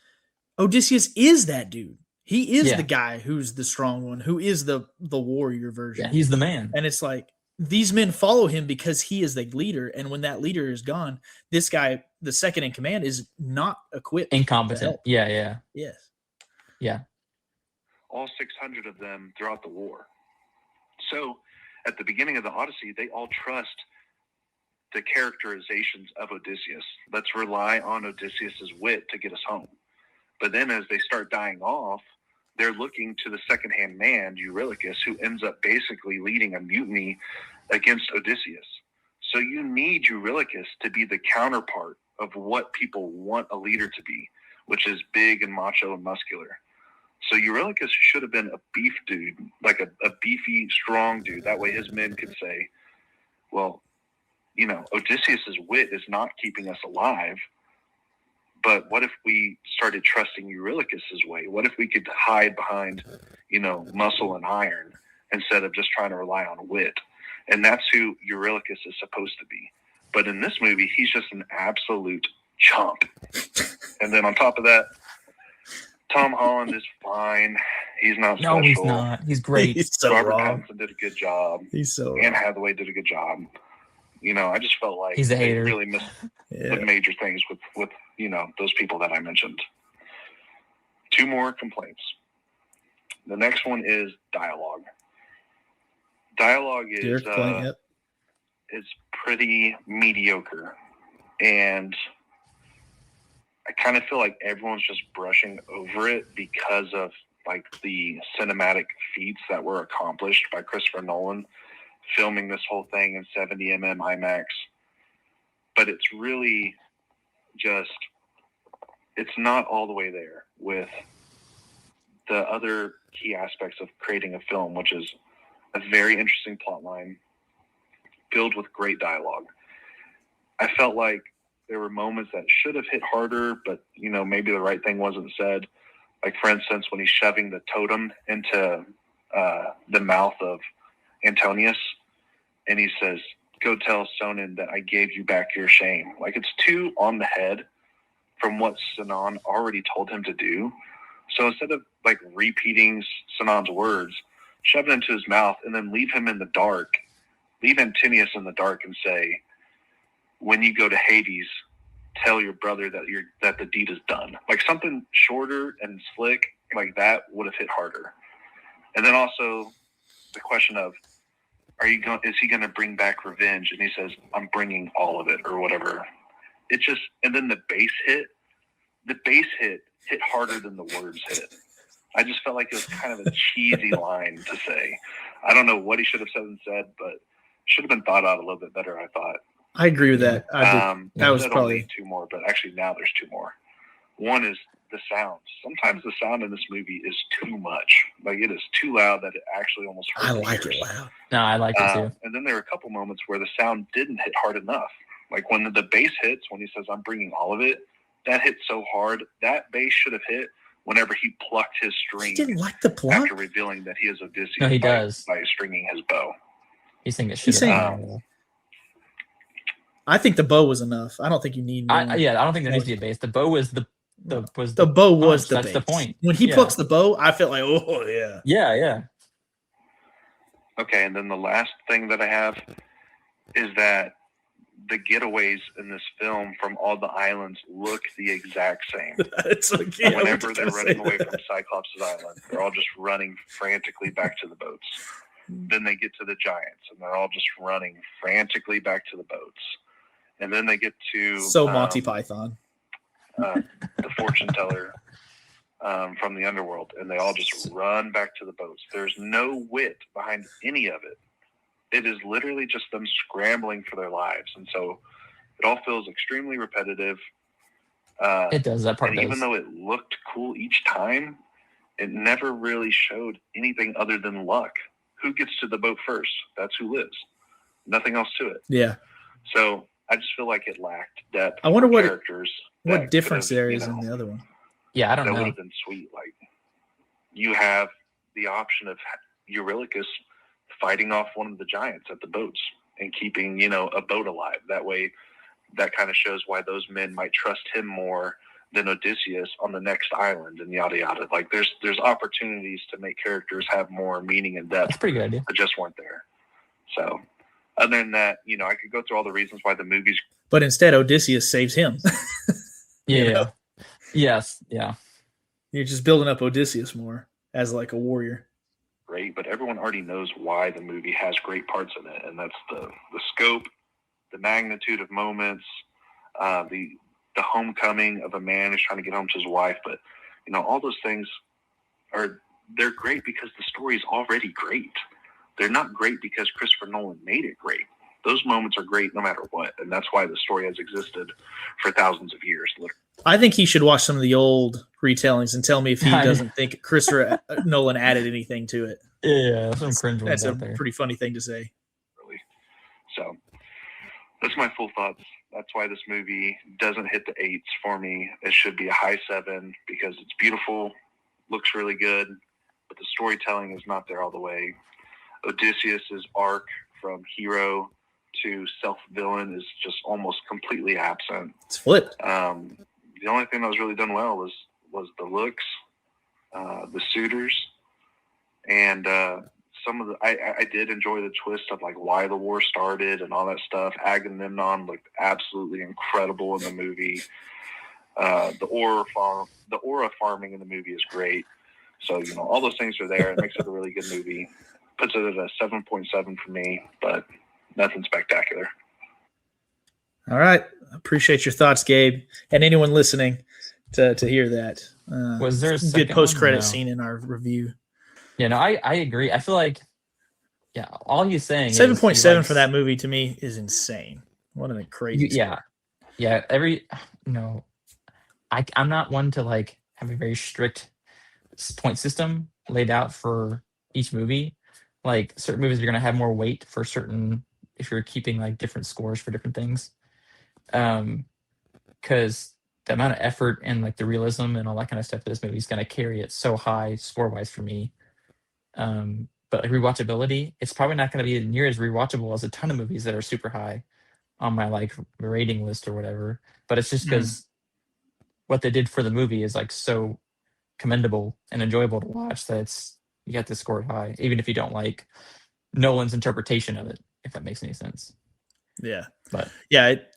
Odysseus is that dude. He is the guy who's the strong one, who is the warrior version. Yeah, he's the man. And it's like, these men follow him because he is the leader. And when that leader is gone, this guy, the second in command, is not equipped. Incompetent. Yeah. Yes. Yeah. all 600 of them throughout the war. So at the beginning of the Odyssey, they all trust the characterizations of Odysseus. Let's rely on Odysseus's wit to get us home. But then as they start dying off, they're looking to the second-hand man, Eurylochus, who ends up basically leading a mutiny against Odysseus. So you need Eurylochus to be the counterpart of what people want a leader to be, which is big and macho and muscular. So Eurylochus should have been a beef dude, like a beefy, strong dude. That way his men could say, well, you know, Odysseus's wit is not keeping us alive. But what if we started trusting Eurylochus's way? What if we could hide behind, you know, muscle and iron instead of just trying to rely on wit? And that's who Eurylochus is supposed to be. But in this movie, he's just an absolute chump. And then on top of that, Tom Holland is fine. He's not special. No, he's not. He's great. He's so Robert wrong. Pattinson did a good job. He's so Anne wrong. Hathaway did a good job. You know, I just felt like He's a they hater. really missed Yeah. the major things with you know, those people that I mentioned. 2 more complaints. The next one is dialogue. Dialogue is Derek playing it. is pretty mediocre, and I kind of feel like everyone's just brushing over it because of like the cinematic feats that were accomplished by Christopher Nolan filming this whole thing in 70mm IMAX. But it's really just, it's not all the way there with the other key aspects of creating a film, which is a very interesting plot line filled with great dialogue. I felt like there were moments that should have hit harder, but, you know, maybe the right thing wasn't said. Like, for instance, when he's shoving the totem into the mouth of Antonius, and he says, "Go tell Sonin that I gave you back your shame." Like, it's too on the head from what Sinan already told him to do. So instead of, like, repeating Sinan's words, shove it into his mouth and then leave him in the dark. Leave Antonius in the dark and say, "When you go to Hades, tell your brother that the deed is done." Like, something shorter and slick like that would have hit harder. And then also the question of, is he going to bring back revenge? And he says, "I'm bringing all of it," or whatever. It just, and then the bass hit harder than the words hit. I just felt like it was kind of a cheesy line to say. I don't know what he should have said, but should have been thought out a little bit better, I thought. I agree with that. That was said probably only 2 more, but actually now there's 2 more. One is the sound. Sometimes the sound in this movie is too much. Like, it is too loud that it actually almost hurts I the like ears. it loud. No, I like it too. And then there are a couple moments where the sound didn't hit hard enough. Like when the bass hits, when he says, "I'm bringing all of it," that hit so hard. That bass should have hit whenever he plucked his string He didn't like the plot. after revealing that he is Odysseus No, he does. by stringing his bow. He's saying it He's should saying- I think the bow was enough. I don't think you need more. I don't think there needs to be a base. The bow was the The the bow was punch. the That's base. the point. When he Yeah. plucks the bow, I felt like, oh yeah. yeah. Okay, and then the last thing that I have is that the getaways in this film from all the islands look the exact same. It's like, yeah, Whenever what they're did I say running away that? from Cyclops' island, they're all just running frantically back to the boats. Then they get to the giants, and they're all just running frantically back to the boats. And then they get to So Monty Python. the fortune teller from the underworld, and they all just run back to the boats. There's no wit behind any of it. It is literally just them scrambling for their lives, and so it all feels extremely repetitive. It does. That part And does. even though it looked cool each time, it never really showed anything other than luck. Who gets to the boat first? That's who lives. Nothing else to it. Yeah. So I just feel like it lacked depth. I wonder for what characters. What that difference could have, there you is in know, the other one? Yeah, I don't that would know. have been sweet. Like, you have the option of Eurylochus fighting off one of the giants at the boats and keeping, a boat alive. That way, that kind of shows why those men might trust him more than Odysseus on the next island, and yada yada. Like, there's opportunities to make characters have more meaning and That's depth a pretty good idea. that just weren't there. So, other than that, I could go through all the reasons why the movie's But instead, Odysseus saves him. Yeah. You know? Yes. Yeah. You're just building up Odysseus more. as like a warrior. Great, but everyone already knows why the movie has great parts in it, and that's the scope, the magnitude of moments, the homecoming of a man who's trying to get home to his wife. But all those things they're great because the story is already great. They're not great because Christopher Nolan made it great. Those moments are great no matter what, and that's why the story has existed for thousands of years. Literally. I think he should watch some of the old retellings and tell me if he doesn't think Christopher Nolan added anything to it. Yeah, some cringe ones That's out there. a pretty funny thing to say. Really. So that's my full thoughts. That's why this movie doesn't hit the 8s for me. It should be a high 7 because it's beautiful, looks really good, but the storytelling is not there all the way. Odysseus's arc from hero to self-villain is just almost completely absent. It's flipped. The only thing that was really done well was the looks, the suitors, and some of the. I did enjoy the twist of like why the war started and all that stuff. Agamemnon looked absolutely incredible in the movie. The aura farming in the movie is great. So all those things are there. It makes it a really good movie. Puts it at a 7.7 for me, but nothing spectacular. All right. Appreciate your thoughts, Gabe, and anyone listening to hear that. Was there a good second post-credit one? No. scene in our review? Yeah, no, I agree. I feel like, all he's saying 7.7 for that movie to me is insane. What a crazy score. Yeah. I'm not one to like have a very strict point system laid out for each movie. Like certain movies are going to have more weight for certain if you're keeping like different scores for different things. Because the amount of effort and like the realism and all that kind of stuff that this movie is going to carry it so high score wise for me. But like rewatchability, it's probably not going to be near as rewatchable as a ton of movies that are super high on my like rating list or whatever. But it's just because what they did for the movie is like so commendable and enjoyable to watch that you have to score it high, even if you don't like Nolan's interpretation of it, if that makes any sense. Yeah. But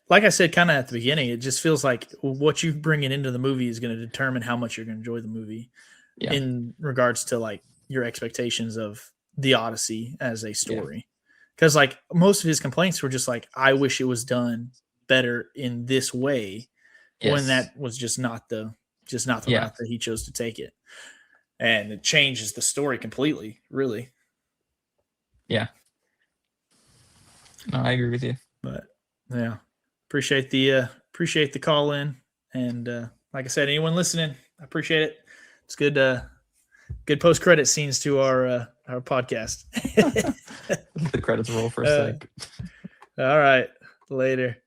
like I said, kind of at the beginning, it just feels like what you bringing into the movie is going to determine how much you're going to enjoy the movie in regards to like your expectations of the Odyssey as a story. Because like most of his complaints were just like, I wish it was done better in this way when that was just not the route that he chose to take it. And it changes the story completely, really. Yeah. No, I agree with you. But yeah, appreciate the call in, and like I said, anyone listening, I appreciate it. It's good post credit scenes to our podcast. The credits roll for a sec. All right, later.